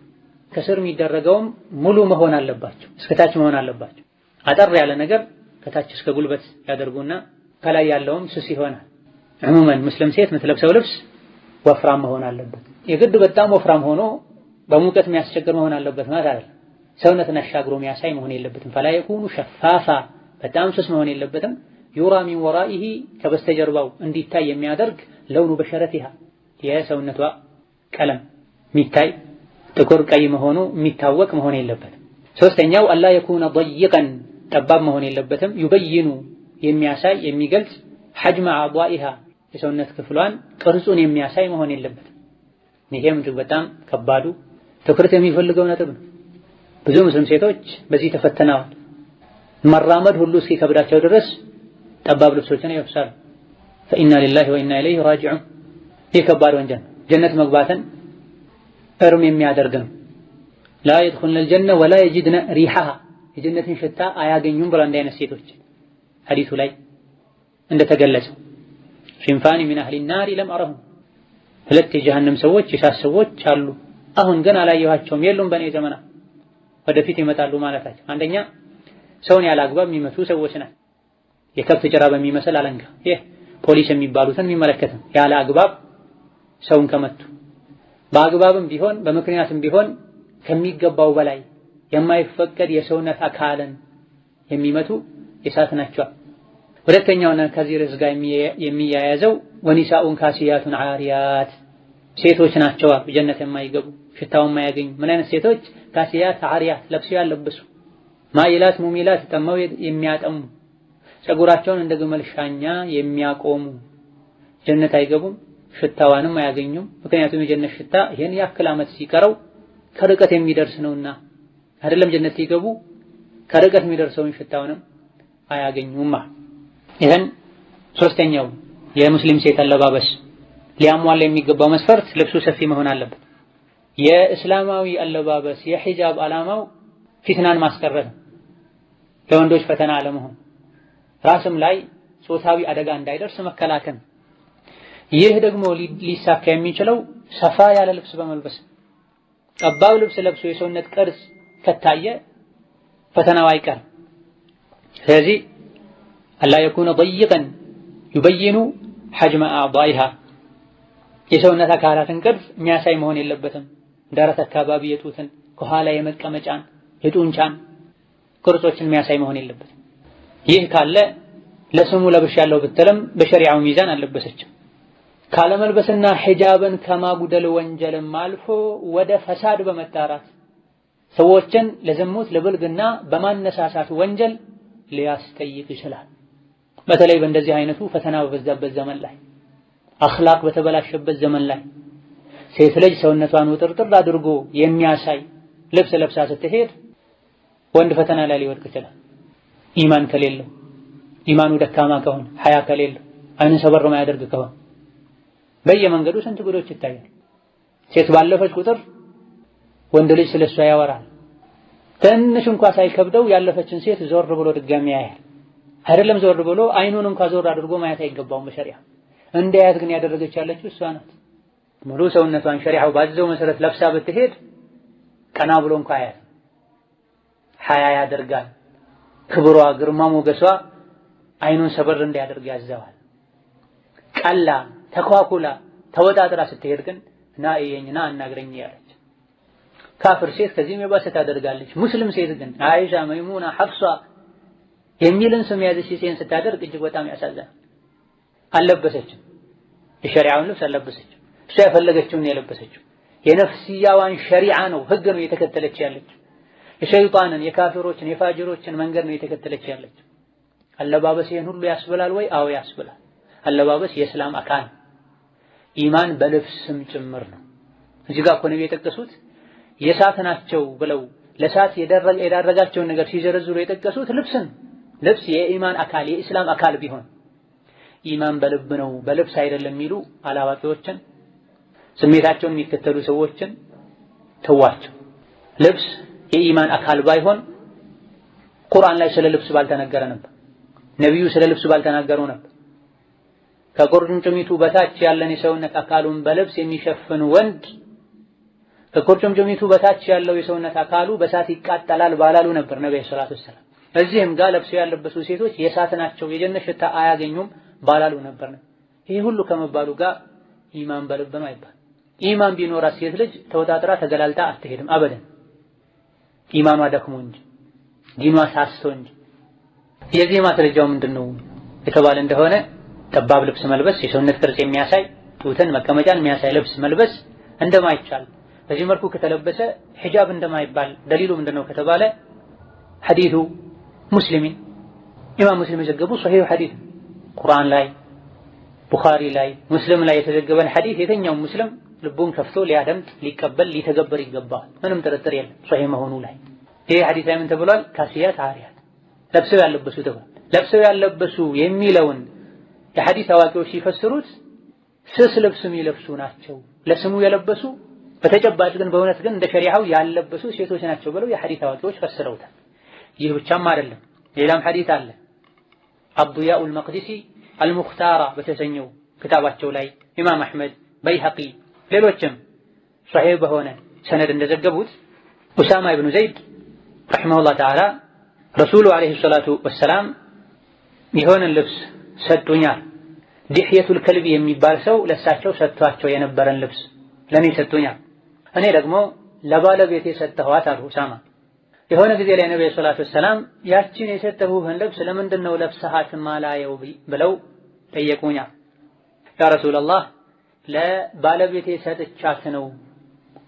ከስር የሚደረገውም ሙሉ መሆን አለባቸው፣ እስከታች መሆን አለባቸው። አጠር ያለ ነገር ከታች እስከ ጉልበት ያደርጉና ከላይ ያለውም ስስ ይሆናል። ዕሙመን ሙስሊም ሴት የምትለብሰው ልብስ ወፍራም መሆን አለበት። የግድ በጣም ወፍራም ሆኖ በሙቀት የሚያስቸግር መሆን አለበት ማለት አይደለም። ሰውነትን አሻግሮ የሚያሳይ መሆን የለበትም። ፈላ የኩኑ ሸፋፋ በጣም ስስ መሆን የለበትም። ዩራ ሚን ወራኢሂ ከበስተጀርባው እንዲታይ የሚያደርግ ለውኑ በሸረቲሃ የሰውነቷ ቀለም የሚታይ ጥቁር ቀይ መሆኑ የሚታወቅ መሆን የለበትም። ሶስተኛው አላ የኩነ ضይቀን ጠባብ መሆን የለበትም። ዩበይኑ የሚያሳይ የሚገልጽ ሐጅመ አዕዷኢሃ የሰውነት ክፍሏን ቅርጹን የሚያሳይ መሆን የለበትም። ይሄም እጅግ በጣም ከባዱ ትኩረት የሚፈልገው ነጥብ ነው። ብዙ ሙስሊም ሴቶች በዚህ ተፈተናል። መራመድ ሁሉ እስኪከብዳቸው ድረስ ጠባብ ልብሶችን ይለብሳሉ። ፈኢና ሊላሂ ወኢና ኢለይሂ ራጂዑን። ይህ ከባድ ወንጀል ጀነት መግባትን እርም የሚያደርግ ነው። ላ የድኹልነል ጀነ ወላ የጅድነ ሪሐሃ የጀነትን ሽታ አያገኙም ብላ እንዲህ አይነት ሴቶች ሐዲሱ ላይ እንደተገለጸው ሽንፋኒ ሚን አህሊ ናሪ ለም አረሁም፣ ሁለት የጀሃነም ሰዎች የሳት ሰዎች አሉ፣ አሁን ግን አላየኋቸውም፣ የሉም በእኔ ዘመና፣ ወደፊት ይመጣሉ ማለታቸው። አንደኛ ሰውን ያለ አግባብ የሚመቱ ሰዎች ናቸው። የከብት ጭራ በሚመስል አለንጋ፣ ይህ ፖሊስ የሚባሉትን የሚመለከት ነው። ያለ አግባብ ሰውን ከመቱ በአግባብም ቢሆን በምክንያትም ቢሆን ከሚገባው በላይ የማይፈቀድ የሰውነት አካልን የሚመቱ የሳት ናቸው። ሁለተኛውና ከዚህ ርዕስ ጋር የሚያያዘው ወኒሳኡን ካሲያቱን ዓሪያት ሴቶች ናቸው ጀነት የማይገቡ ሽታው የማያገኙ። ምን አይነት ሴቶች? ካሲያት ዓሪያት ለብሰው ያለበሱ፣ ማኢላት ሙሚላት ጠመው የሚያጠሙ፣ ፀጉራቸውን እንደ ግመል ሻኛ የሚያቆሙ ጀነት አይገቡም፣ ሽታዋንም አያገኙም። ምክንያቱም የጀነት ሽታ ይሄን ያክል ዓመት ሲቀረው ከርቀት የሚደርስ ነውና አይደለም ጀነት ይገቡ ከርቀት የሚደርሰውን ሽታውንም አያገኙማ። ይሄን ሶስተኛው የሙስሊም ሴት አለባበስ ሊያሟላ የሚገባው መስፈርት ልብሱ ሰፊ መሆን አለበት። የእስላማዊ አለባበስ የሂጃብ ዓላማው ፊትናን ማስቀረት፣ ለወንዶች ፈተና አለመሆን፣ ራስም ላይ ጾታዊ አደጋ እንዳይደርስ መከላከል። ይህ ደግሞ ሊሳካ የሚችለው ሰፋ ያለ ልብስ በመልበስ። ጠባብ ልብስ ለብሶ የሰውነት ቅርጽ ከታየ ፈተናው አይቀርም። ስለዚህ አላ የኩነ ضيقا يبين حجم اعضائها የሰውነት አካላትን ቅርጽ የሚያሳይ መሆን የለበትም። ደረት አካባቢ የጡትን ከኋላ የመቀመጫን የጡንቻን ቅርጾችን የሚያሳይ መሆን የለበትም። ይህ ካለ ለስሙ ለብሻለሁ ብትልም በሸሪዓው ሚዛን አልለበሰችም። ካለመልበስና ሒጃብን ከማጉደል ወንጀልም አልፎ ወደ ፈሳድ በመጣራት ሰዎችን ለዝሙት ለብልግና በማነሳሳት ወንጀል ሊያስጠይቅ ይችላል። በተለይ በእንደዚህ አይነቱ ፈተና በበዛበት ዘመን ላይ፣ አኽላቅ በተበላሸበት ዘመን ላይ ሴት ልጅ ሰውነቷን ውጥርጥር አድርጎ የሚያሳይ ልብስ ለብሳ ስትሄድ ወንድ ፈተና ላይ ሊወድቅ ይችላል። ኢማን ከሌለው፣ ኢማኑ ደካማ ከሆነ፣ ሐያ ከሌለው፣ አይነ ሰበር ማያደርግ ከሆነ በየመንገዱ ስንት ጉዶች ይታያል። ሴት ባለፈች ቁጥር ወንድ ልጅ ስለሷ ያወራል። ትንሽ እንኳን ሳይከብደው ያለፈችን ሴት ዞር ብሎ ድጋሚ ያያል። አይደለም ዞር ብሎ አይኑን እንኳን ዞር አድርጎ ማየት አይገባውም በሸሪዓ። እንዲያያት ግን ያደረገች ያለችው እሷ ናት። ሙሉ ሰውነቷን ሸሪዓው ባዘዘው መሰረት ለብሳ ብትሄድ ቀና ብሎ እንኳን ያያል። ሐያ ያደርጋል። ክብሯ ግርማ ሞገሷ አይኑን ሰበር እንዲያደርግ ያዘዋል። ቀላ ተኳኩላ ተወጣጥራ ስትሄድ ግን ና እየኝና አናግረኝ ያለች ካፍር ሴት ከዚህም የባሰ ታደርጋለች። ሙስሊም ሴት ግን አይሻ፣ መይሙና፣ ሐፍሷ የሚልን ስም ያዘች ሴትን ስታደርግ እጅግ በጣም ያሳዝናል። አልለበሰችም፣ የሸሪዓውን ልብስ አልለበሰችም። እሷ የፈለገችውን የለበሰችው የነፍስያዋን ሸሪዓ ነው፣ ህግ ነው የተከተለች ያለች። የሸይጣንን የካፊሮችን የፋጅሮችን መንገድ ነው የተከተለች ያለች። አለባበስ ይሄን ሁሉ ያስብላል ወይ? አዎ ያስብላል። አለባበስ የእስላም አካል፣ ኢማን በልብስም ጭምር ነው። እዚህ ጋር እኮ ነው የጠቀሱት የሳት ናቸው ብለው ለሳት የዳረጋቸውን ነገር ሲዘረዝሩ የጠቀሱት ልብስን። ልብስ የኢማን አካል የኢስላም አካል ቢሆን ኢማን በልብ ነው በልብስ አይደለም የሚሉ አላዋቂዎችን ስሜታቸውን የሚከተሉ ሰዎችን ተዋቸው። ልብስ የኢማን አካል ባይሆን ቁርአን ላይ ስለ ልብስ ባልተነገረ ነበር፣ ነብዩ ስለ ልብስ ባልተናገሩ ነበር። ከቁርጭምጭሚቱ በታች ያለን የሰውነት አካሉን በልብስ የሚሸፍን ወንድ ከቁርጭምጭሚቱ በታች ያለው የሰውነት አካሉ በሳት ይቃጠላል ባላሉ ነበር ነብዩ ሰለላሁ ዐለይሂ ወሰለም። እዚህም ጋር ለብሰው ያለበሱ ሴቶች የሳት ናቸው የጀነት ሽታ አያገኙም ባላሉ ነበር። ይሄ ሁሉ ከመባሉ ጋር ኢማን በልብ ነው አይባል። ኢማን ቢኖራት ሴት ልጅ ተወጣጥራ ተገላልጣ አትሄድም አበደን። ኢማኗ ደክሞ እንጂ ዲኗ ሳስቶ እንጂ። የዚህ ማስረጃው ምንድነው የተባለ እንደሆነ ጠባብ ልብስ መልበስ የሰውነት ቅርጽ የሚያሳይ ጡትን መቀመጫን የሚያሳይ ልብስ መልበስ እንደማይቻል፣ በዚህ መልኩ ከተለበሰ ሒጃብ እንደማይባል ደሊሉ ምንድነው ከተባለ ሐዲሱ ሙስሊሚን ኢማም ሙስሊም የዘገቡ ሶሒህ ሐዲስ ቁርአን ላይ ቡኻሪ ላይ ሙስሊም ላይ የተዘገበን ሐዲስ የተኛው ሙስሊም ልቡን ከፍቶ ሊያደምጥ ሊቀበል ሊተገበር ይገባል። ምንም ጥርጥር የለም ሶሒህ መሆኑ ላይ። ይሄ ሐዲስ ላይ ምን ተብሏል? ካሲያት አሪያት ለብሰው ያለበሱ ተብሏል። ለብሰው ያለበሱ የሚለውን የሐዲስ አዋቂዎች ሲፈስሩት ስስ ልብስ የሚለብሱ ናቸው፣ ለስሙ የለበሱ በተጨባጭ ግን በእውነት ግን እንደ ሸሪዓው ያለበሱ ሴቶች ናቸው ብለው የሐዲስ አዋቂዎች ፈስረውታል። ይህ ብቻም አይደለም፣ ሌላም ሐዲስ አለ። አብዱያኡል መቅዲሲ አልሙኽታራ በተሰኘው ክታባቸው ላይ ኢማም አሕመድ፣ በይሐቂ ሌሎችም ሶሒህ በሆነ ሰነድ እንደዘገቡት ኡሳማ ኢብኑ ዘይድ ረሒመሁላህ ተዓላ ረሱሉ ዓለይሂ ሰላቱ ወሰላም የሆነን ልብስ ሰጡኛል። ዲሕየቱል ከልቢ የሚባል ሰው ለሳቸው ሰጥቷቸው የነበረን ልብስ ለኔ ሰጡኛል። እኔ ደግሞ ለባለቤቴ ሰጠኋት አሉ ኡሳማ። የሆነ ጊዜ ላይ ነብዩ ሰለላሁ ዐለይሂ ወሰለም ያቺን የሰጠሁህን ልብስ ለምንድነው ለብሰሃት ማላየው ብለው ጠየቁኛል። ያ ረሱላህ ለባለቤቴ ሰጥቻት ነው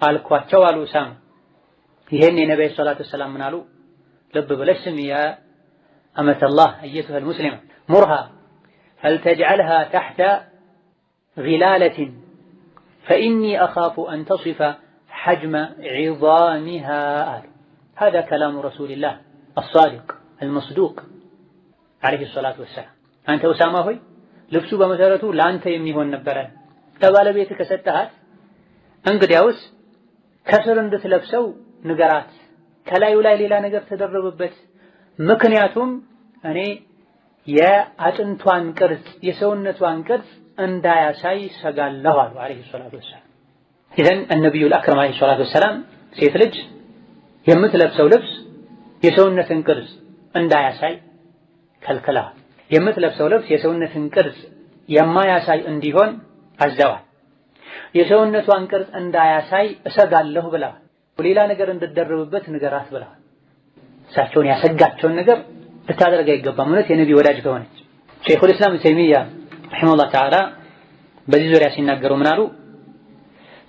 አልኳቸው አሉ ኡሳማ። ይሄን የነብዩ ሰለላሁ ዐለይሂ ወሰለም ምን አሉ? ልብ ብለሽ ስሚ ያ አመተላህ አየቱሃል ሙስሊማ ሙርሃ فلتجعلها تحت غلالة فإني أخاف أن تصف حجم عظامها هذا كلام رسول الله الصادق المصدوق عليه الصلاة والسلام أنت أسامة هوي ልብሱ በመሰረቱ ላንተ የሚሆን ነበር ተባለቤት ከሰጠሃት እንግዲያውስ ከስር እንድትለብሰው ንገራት ከላዩ ላይ ሌላ ነገር ተደረበበት ምክንያቱም እኔ የአጥንቷን ቅርጽ የሰውነቷን ቅርጽ እንዳያሳይ ሰጋለሁ አሉ አለይሂ ሰላቱ ወሰላም ኢዘን النبي الأكرم عليه الصلاة والسلام ሴት ልጅ የምትለብሰው ልብስ የሰውነትን ቅርጽ እንዳያሳይ ከልክለዋል የምትለብሰው ልብስ የሰውነትን ቅርጽ የማያሳይ እንዲሆን አዘዋል የሰውነቷን ቅርጽ እንዳያሳይ እሰጋለሁ ብላ ሌላ ነገር እንድትደርብበት ንገራት ብላ እሳቸውን ያሰጋቸውን ነገር ልታደርግ አይገባም ማለት የነቢ ወዳጅ ከሆነች ሸይኹል ኢስላም ተይሚያ ረሂመሁላህ ተዓላ በዚህ ዙሪያ ሲናገሩ ምን አሉ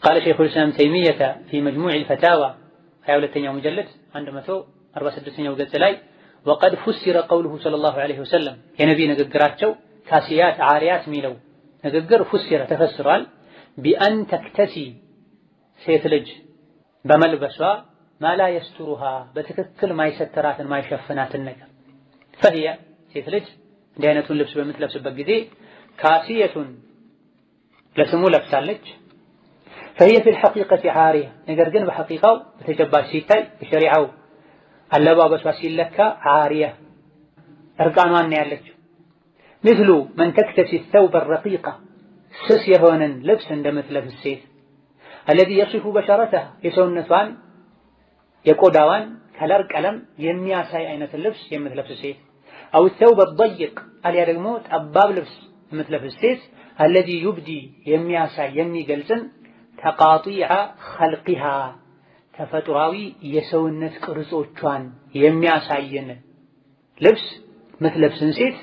قال شيخ الإسلام تيمية في مجموع الفتاوى 22ኛው مجلد 146ኛው ገጽ ላይ وقد فسر قوله صلى الله عليه وسلم የነቢ ንግግራቸው ካሲያት ዓሪያት ሚለው ንግግር فسر ተፈስሯል بأن تكتسي ሴት ልጅ በመልበሷ ما لا يسترها በትክክል ማይሰተራትን ማይሸፍናትን ነገር فهي ሴት ልጅ እንዲህ አይነቱን ልብስ በምትለብስበት ጊዜ ካሲየቱን ለስሙ ለብሳለች فهي في الحقيقة عارية ነገር ግን በሐቂቃው በተጨባጭ ሲታይ በሸሪዓው አለባበሷ ሲለካ ዓሪያ እርቃኗን ነው ያለችው مثل من تكتسي الثوب الرقيق ስስ የሆነን ልብስ እንደምትለብስ ሴት الذي يصف بشرتها የሰውነቷን የቆዳዋን ከለር ቀለም የሚያሳይ አይነት ልብስ የምትለብስ ሴት أو الثوب الضيق አልያ ደግሞ ጠባብ ልብስ የምትለብስ ሴት الذي يبدي የሚያሳይ የሚገልጽን ተቃጢዐ خلقها ተፈጥሯዊ የሰውነት ቅርጾቿን የሚያሳየን ልብስ ምትለብስን ሴት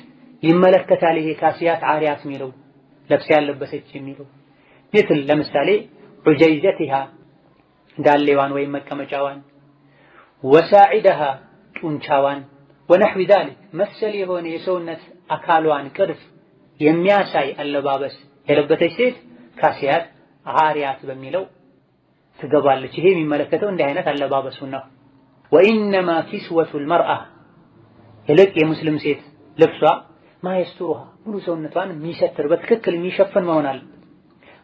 ይመለከታል ይሄ ካሲያት ዓሪያት ሚለው ለብስ ያለበሰች የሚለው مثل ለምሳሌ ዑጀይዘቲሃ ዳሌዋን ወይም መቀመጫዋን ወሳዒደሃ ጡንቻዋን ወነሕዊ ذلك መሰል የሆነ የሰውነት አካሏን ቅርጽ የሚያሳይ አለባበስ የለበሰች ሴት ካሲያት ዓሪያት በሚለው ትገባለች ይሄ የሚመለከተው እንዲህ አይነት አለባበሱን ነው وإنما كسوة المرأة ይልቅ የሙስሊም ሴት ልብሷ ማይስተሩሃ ሙሉ ሰውነቷን የሚሰትር በትክክል የሚሸፍን መሆን አለበት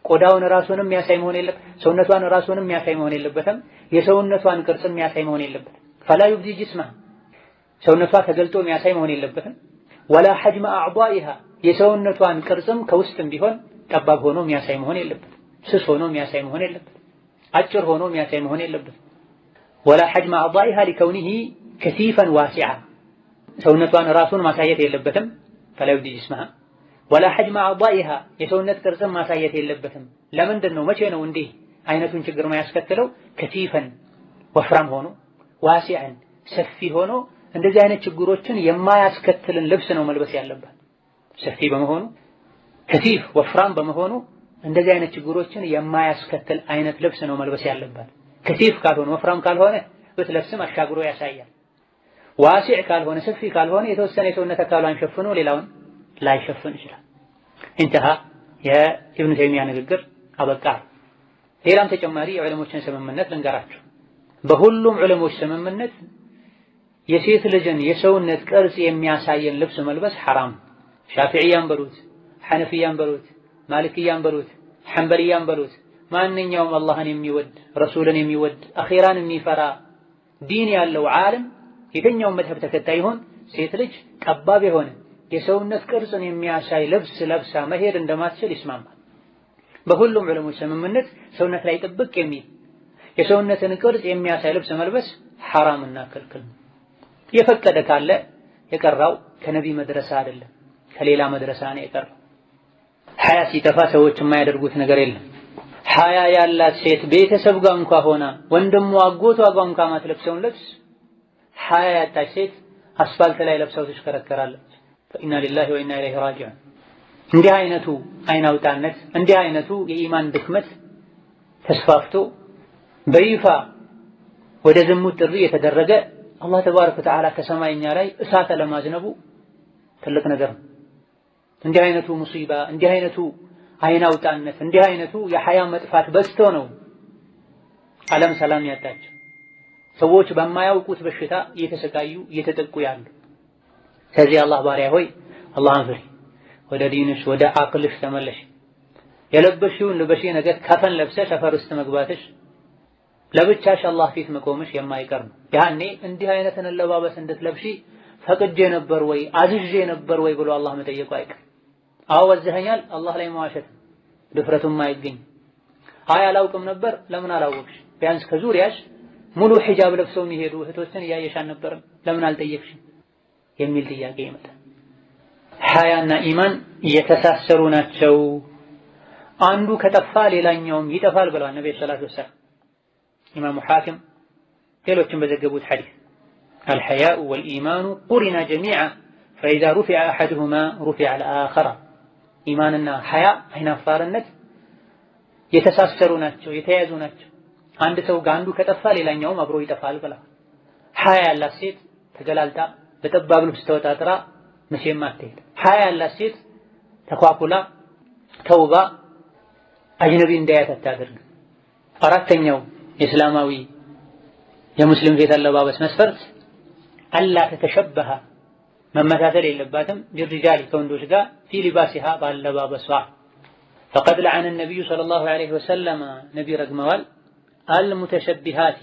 ቆዳውን ራሱንም የሚያሳይ መሆን የለበትም ሰውነቷን ራሱንም የሚያሳይ መሆን የለበትም የሰውነቷን ቅርጽ የሚያሳይ መሆን የለበትም فلا يبدي جسمها ሰውነቷ ተገልጦ የሚያሳይ መሆን የለበትም ولا حجم أعضائها የሰውነቷን ቅርጽም ከውስጥም ቢሆን ጠባብ ሆኖ የሚያሳይ መሆን የለበትም ስስ ሆኖ የሚያሳይ መሆን የለበትም አጭር ሆኖ የሚያሳይ መሆን የለበትም ولا حجم أعضائها لكونه كثيفا واسعا ሰውነቷን ራሱን ማሳየት የለበትም فلا يبدي جسمها ولا حجم أعضائها የሰውነት ቅርጽም ማሳየት የለበትም ለምንድን ነው መቼ ነው እንዲህ አይነቱን ችግር ማያስከትለው كثيفا ወፍራም ሆኖ واسعا ሰፊ ሆኖ እንደዚህ አይነት ችግሮችን የማያስከትልን ልብስ ነው መልበስ ያለበት ሰፊ በመሆኑ كثيف ወፍራም በመሆኑ እንደዚህ አይነት ችግሮችን የማያስከትል አይነት ልብስ ነው መልበስ ያለበት كثيف ካልሆነ ወፍራም ካልሆነ ብትለብስም አሻግሮ ያሳያል ዋሲዕ ካልሆነ ሰፊ ካልሆነ የተወሰነ የሰውነት አካሏን ሸፍኖ ሌላውን ላይሸፍን ይችላል انتهى የኢብኑ ተይሚያ ንግግር አበቃ ሌላም ተጨማሪ የዑለሞችን ስምምነት ልንገራችሁ በሁሉም ዑለሞች ስምምነት የሴት ልጅን የሰውነት ቅርጽ የሚያሳየን ልብስ መልበስ ሐራም ሻፊዒያን በሉት ሐነፊያን በሉት ማሊክያን በሉት ሐንበሊያን በሉት ማንኛውም አላህን የሚወድ ረሱልን የሚወድ አኺራን የሚፈራ ዲን ያለው ዓለም የትኛውም መዝሀብ ተከታይ ይሁን ሴት ልጅ ጠባብ የሆነ የሰውነት ቅርጽን የሚያሳይ ልብስ ለብሳ መሄድ እንደማትችል ይስማማል በሁሉም ዑለሞች ስምምነት ሰውነት ላይ ጥብቅ የሚል የሰውነትን ቅርጽ የሚያሳይ ልብስ መልበስ ሐራምና ክልክል የፈቀደ ካለ የቀራው ከነቢ መድረሳ አይደለም ከሌላ መድረሳ ነው የቀራው ሐያ ሲጠፋ ሰዎች የማያደርጉት ነገር የለም ሐያ ያላት ሴት ቤተሰብ ጋር እንኳን ሆና ወንድሟ አጎቷ ጋር እንኳን ማትለብሰውን ልብስ ሐያ ያጣች ሴት አስፋልት ላይ ለብሰው ትሽከረከራለች فإنا لله وإنا إليه راجعون እንዲህ አይነቱ አይናውጣነት እንዲህ አይነቱ የኢማን ድክመት ተስፋፍቶ በይፋ ወደ ዝሙት ጥሪ የተደረገ አላህ ተባረከ ወተዓላ ከሰማይኛ ላይ እሳት ለማዝነቡ ትልቅ ነገር ነው እንዲህ አይነቱ ሙሲባ እንዲህ አይነቱ አይናውጣነት እንዲህ አይነቱ የሐያ መጥፋት በዝቶ ነው ዓለም ሰላም ያጣችው ሰዎች በማያውቁት በሽታ እየተሰቃዩ እየተጠቁ ያሉ። ስለዚህ አላህ ባሪያ ሆይ አላህን ፍሪ፣ ወደ ዲንሽ ወደ አቅልሽ ተመለሽ። የለበሽውን ልበሺ፣ ነገር ከፈን ለብሰሽ ሰፈር ውስጥ መግባትሽ ለብቻሽ አላህ ፊት መቆምሽ የማይቀር ነው። ያኔ እንዲህ አይነትን አለባበስ እንድትለብሺ ፈቅጄ ነበር ወይ አዝዤ ነበር ወይ ብሎ አላህ መጠየቁ አይቀር። አዎ ወዘኸኛል፣ አላህ ላይ መዋሸት ድፍረቱም አይገኝ። አይ አላውቅም ነበር፣ ለምን አላወቅሽ? ቢያንስ ከዙሪያሽ ሙሉ ሒጃብ ለብሰው የሚሄዱ እህቶችን እያየሽ አልነበረም? ለምን አልጠየቅሽም? የሚል ጥያቄ ይመጣል። ሐያና ኢማን እየተሳሰሩ ናቸው። አንዱ ከጠፋ ሌላኛውም ይጠፋል ብለዋል ነብዩ ሰለላሁ ዐለይሂ ወሰለም። ኢማሙ ሐኪም ሌሎችም በዘገቡት ሐዲስ አልሐያኡ ወልኢማኑ ቁሪና ጀሚዓ ፈኢዛ ሩፊዐ አሐዱሁማ ሩፊዐ አልአኸር። ኢማንና ሐያ አይናፋርነት የተሳሰሩ ናቸው፣ የተያያዙ ናቸው። አንድ ሰው ጋር አንዱ ከጠፋ ሌላኛውም አብሮ ይጠፋል ብለዋል። ሐያ ያላት ሴት ተገላልጣ በጠባብ ልብስ ተወጣጥራ መቼም አትሄድ። ሐያ ያላት ሴት ተኳኩላ ተውባ አጅነቢ እንዳያት አታደርግ። አራተኛው የእስላማዊ የሙስሊም ሴት አለባበስ መስፈርት አላ ተተሸበሀ መመሳሰል የለባትም ቢርጃሊ ከወንዶች ጋር ፊ ሊባሲሃ ባለባበሷ። ፈቀድ ለዐነ ነቢዩ ሰለላሁ ዐለይሂ ወሰለም ነቢ ረግመዋል አልሙተሸቢሃቲ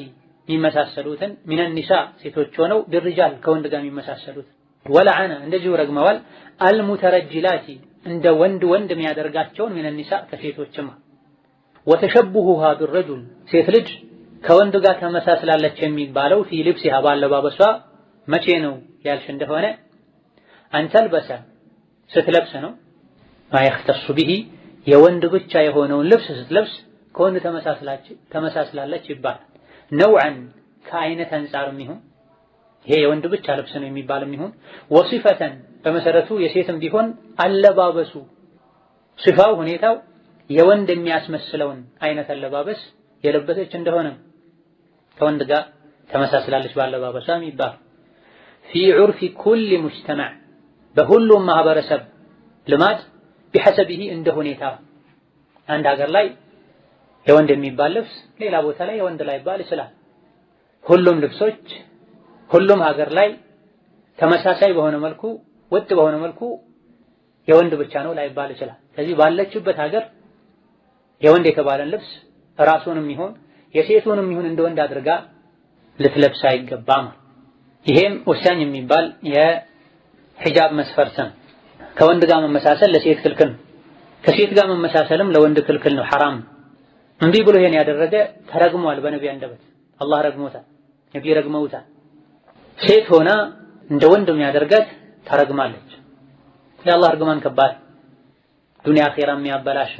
የሚመሳሰሉትን ሚነ ኒሳ ሴቶች ሆነው ቢርጃል ከወንድ ጋር የሚመሳሰሉት። ወለዐነ እንደዚሁ ረግመዋል አልሙተረጅላቲ እንደ ወንድ ወንድ የሚያደርጋቸውን ሚነ ኒሳ ከሴቶችማ። ወተሸቡሁሃ ቢረጁል ሴት ልጅ ከወንድ ጋር ተመሳስላለች የሚባለው ፊ ልብሲሃ ባለባበሷ መቼ ነው ያልሽ እንደሆነ አንተልበሰ ስትለብስ ነው። ማየኽተሱ ቢሂ የወንድ ብቻ የሆነውን ልብስ ስትለብስ ከወንድ ተመሳስላለች ይባላል። ነውዐን ከአይነት አንፃርም ይሁን ይሄ የወንድ ብቻ ልብስ ነው የሚባልም ይሁን ወሲፈተን በመሰረቱ የሴትም ቢሆን አለባበሱ ሲፋው ሁኔታው የወንድ የሚያስመስለውን አይነት አለባበስ የለበሰች እንደሆነ ከወንድ ጋር ተመሳስላለች ባለባበሷም ይባል። ፊ ዑርፊ ኩሊ ሙጅተማዕ በሁሉም ማህበረሰብ ልማድ ቢሐሰቢሂ እንደ ሁኔታው አንድ ሀገር ላይ የወንድ የሚባል ልብስ ሌላ ቦታ ላይ የወንድ ላይባል ይችላል። ሁሉም ልብሶች ሁሉም ሀገር ላይ ተመሳሳይ በሆነ መልኩ ወጥ በሆነ መልኩ የወንድ ብቻ ነው ላይባል ይችላል። ስለዚህ ባለችበት ሀገር የወንድ የተባለን ልብስ ራሱንም ይሁን የሴቱንም ይሁን እንደ ወንድ አድርጋ ልትለብስ አይገባም። ይሄም ወሳኝ የሚባል የሂጃብ መስፈርት ነው። ከወንድ ጋር መመሳሰል ለሴት ክልክል ነው። ከሴት ጋር መመሳሰልም ለወንድ ክልክል ነው፣ ሐራም። እንዲህ ብሎ ይሄን ያደረገ ተረግሟል። በነቢይ አንደበት አላህ ረግሞታል፣ ነቢይ ረግመውታል። ሴት ሆና እንደ ወንድ የሚያደርጋት ተረግማለች። የአላህ እርግማን ከባድ ዱንያ አኺራ የሚያበላሽ።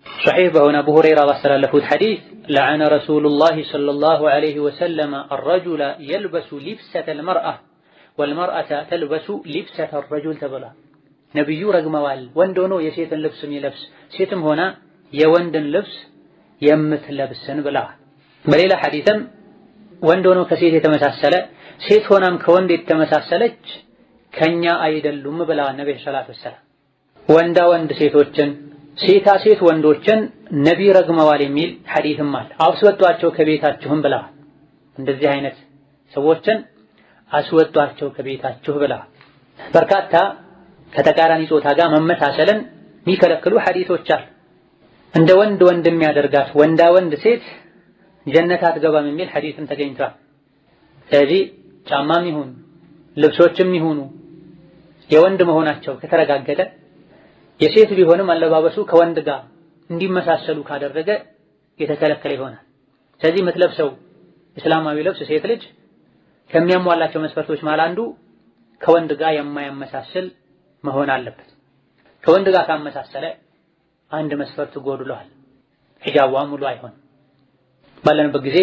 ሶሒህ በሆነ አቡ ሁረይራ ባስተላለፉት ሐዲስ ለዐነ ረሱሉላሂ ሰለላሁ ዐለይሂ ወሰለም አልረጁለ የልበሱ ሊብሰተል መርአ ወልመርአተ ተልበሱ ሊብሰተል ረጁል ተብሏል። ነቢዩ ረግመዋል ወንድ ሆኖ የሴትን ልብስ የሚለብስ ሴትም ሆና የወንድን ልብስ የምትለብስን ብለዋል። በሌላ ሐዲስም ወንድ ሆኖ ከሴት የተመሳሰለ ሴት ሆናም ከወንድ የተመሳሰለች ከኛ አይደሉም ብለዋል ነብዩ ሰለላሁ ዐለይሂ ወሰለም። ወንዳ ወንድ ሴቶችን ሴታ ሴት ወንዶችን ነቢ ረግመዋል የሚል ሐዲስም አለ። አስወጧቸው ከቤታችሁም ብለዋል። እንደዚህ አይነት ሰዎችን አስወጧቸው ከቤታችሁ ብለዋል። በርካታ ከተቃራኒ ጾታ ጋር መመሳሰልን የሚከለክሉ ሐዲሶች አሉ። እንደ ወንድ ወንድ የሚያደርጋት ወንዳ ወንድ ሴት ጀነት አትገባም የሚል ሐዲስም ተገኝቷል። ስለዚህ ጫማም ይሁን ልብሶችም ይሁኑ የወንድ መሆናቸው ከተረጋገጠ የሴት ቢሆንም አለባበሱ ከወንድ ጋር እንዲመሳሰሉ ካደረገ የተከለከለ ይሆናል። ስለዚህ የምትለብሰው እስላማዊ ልብስ ሴት ልጅ ከሚያሟላቸው መስፈርቶች ማለት አንዱ ከወንድ ጋር የማያመሳስል መሆን አለበት። ከወንድ ጋር ካመሳሰለ አንድ መስፈርት ጎድሏል፣ ሒጃቧ ሙሉ አይሆን። ባለንበት ጊዜ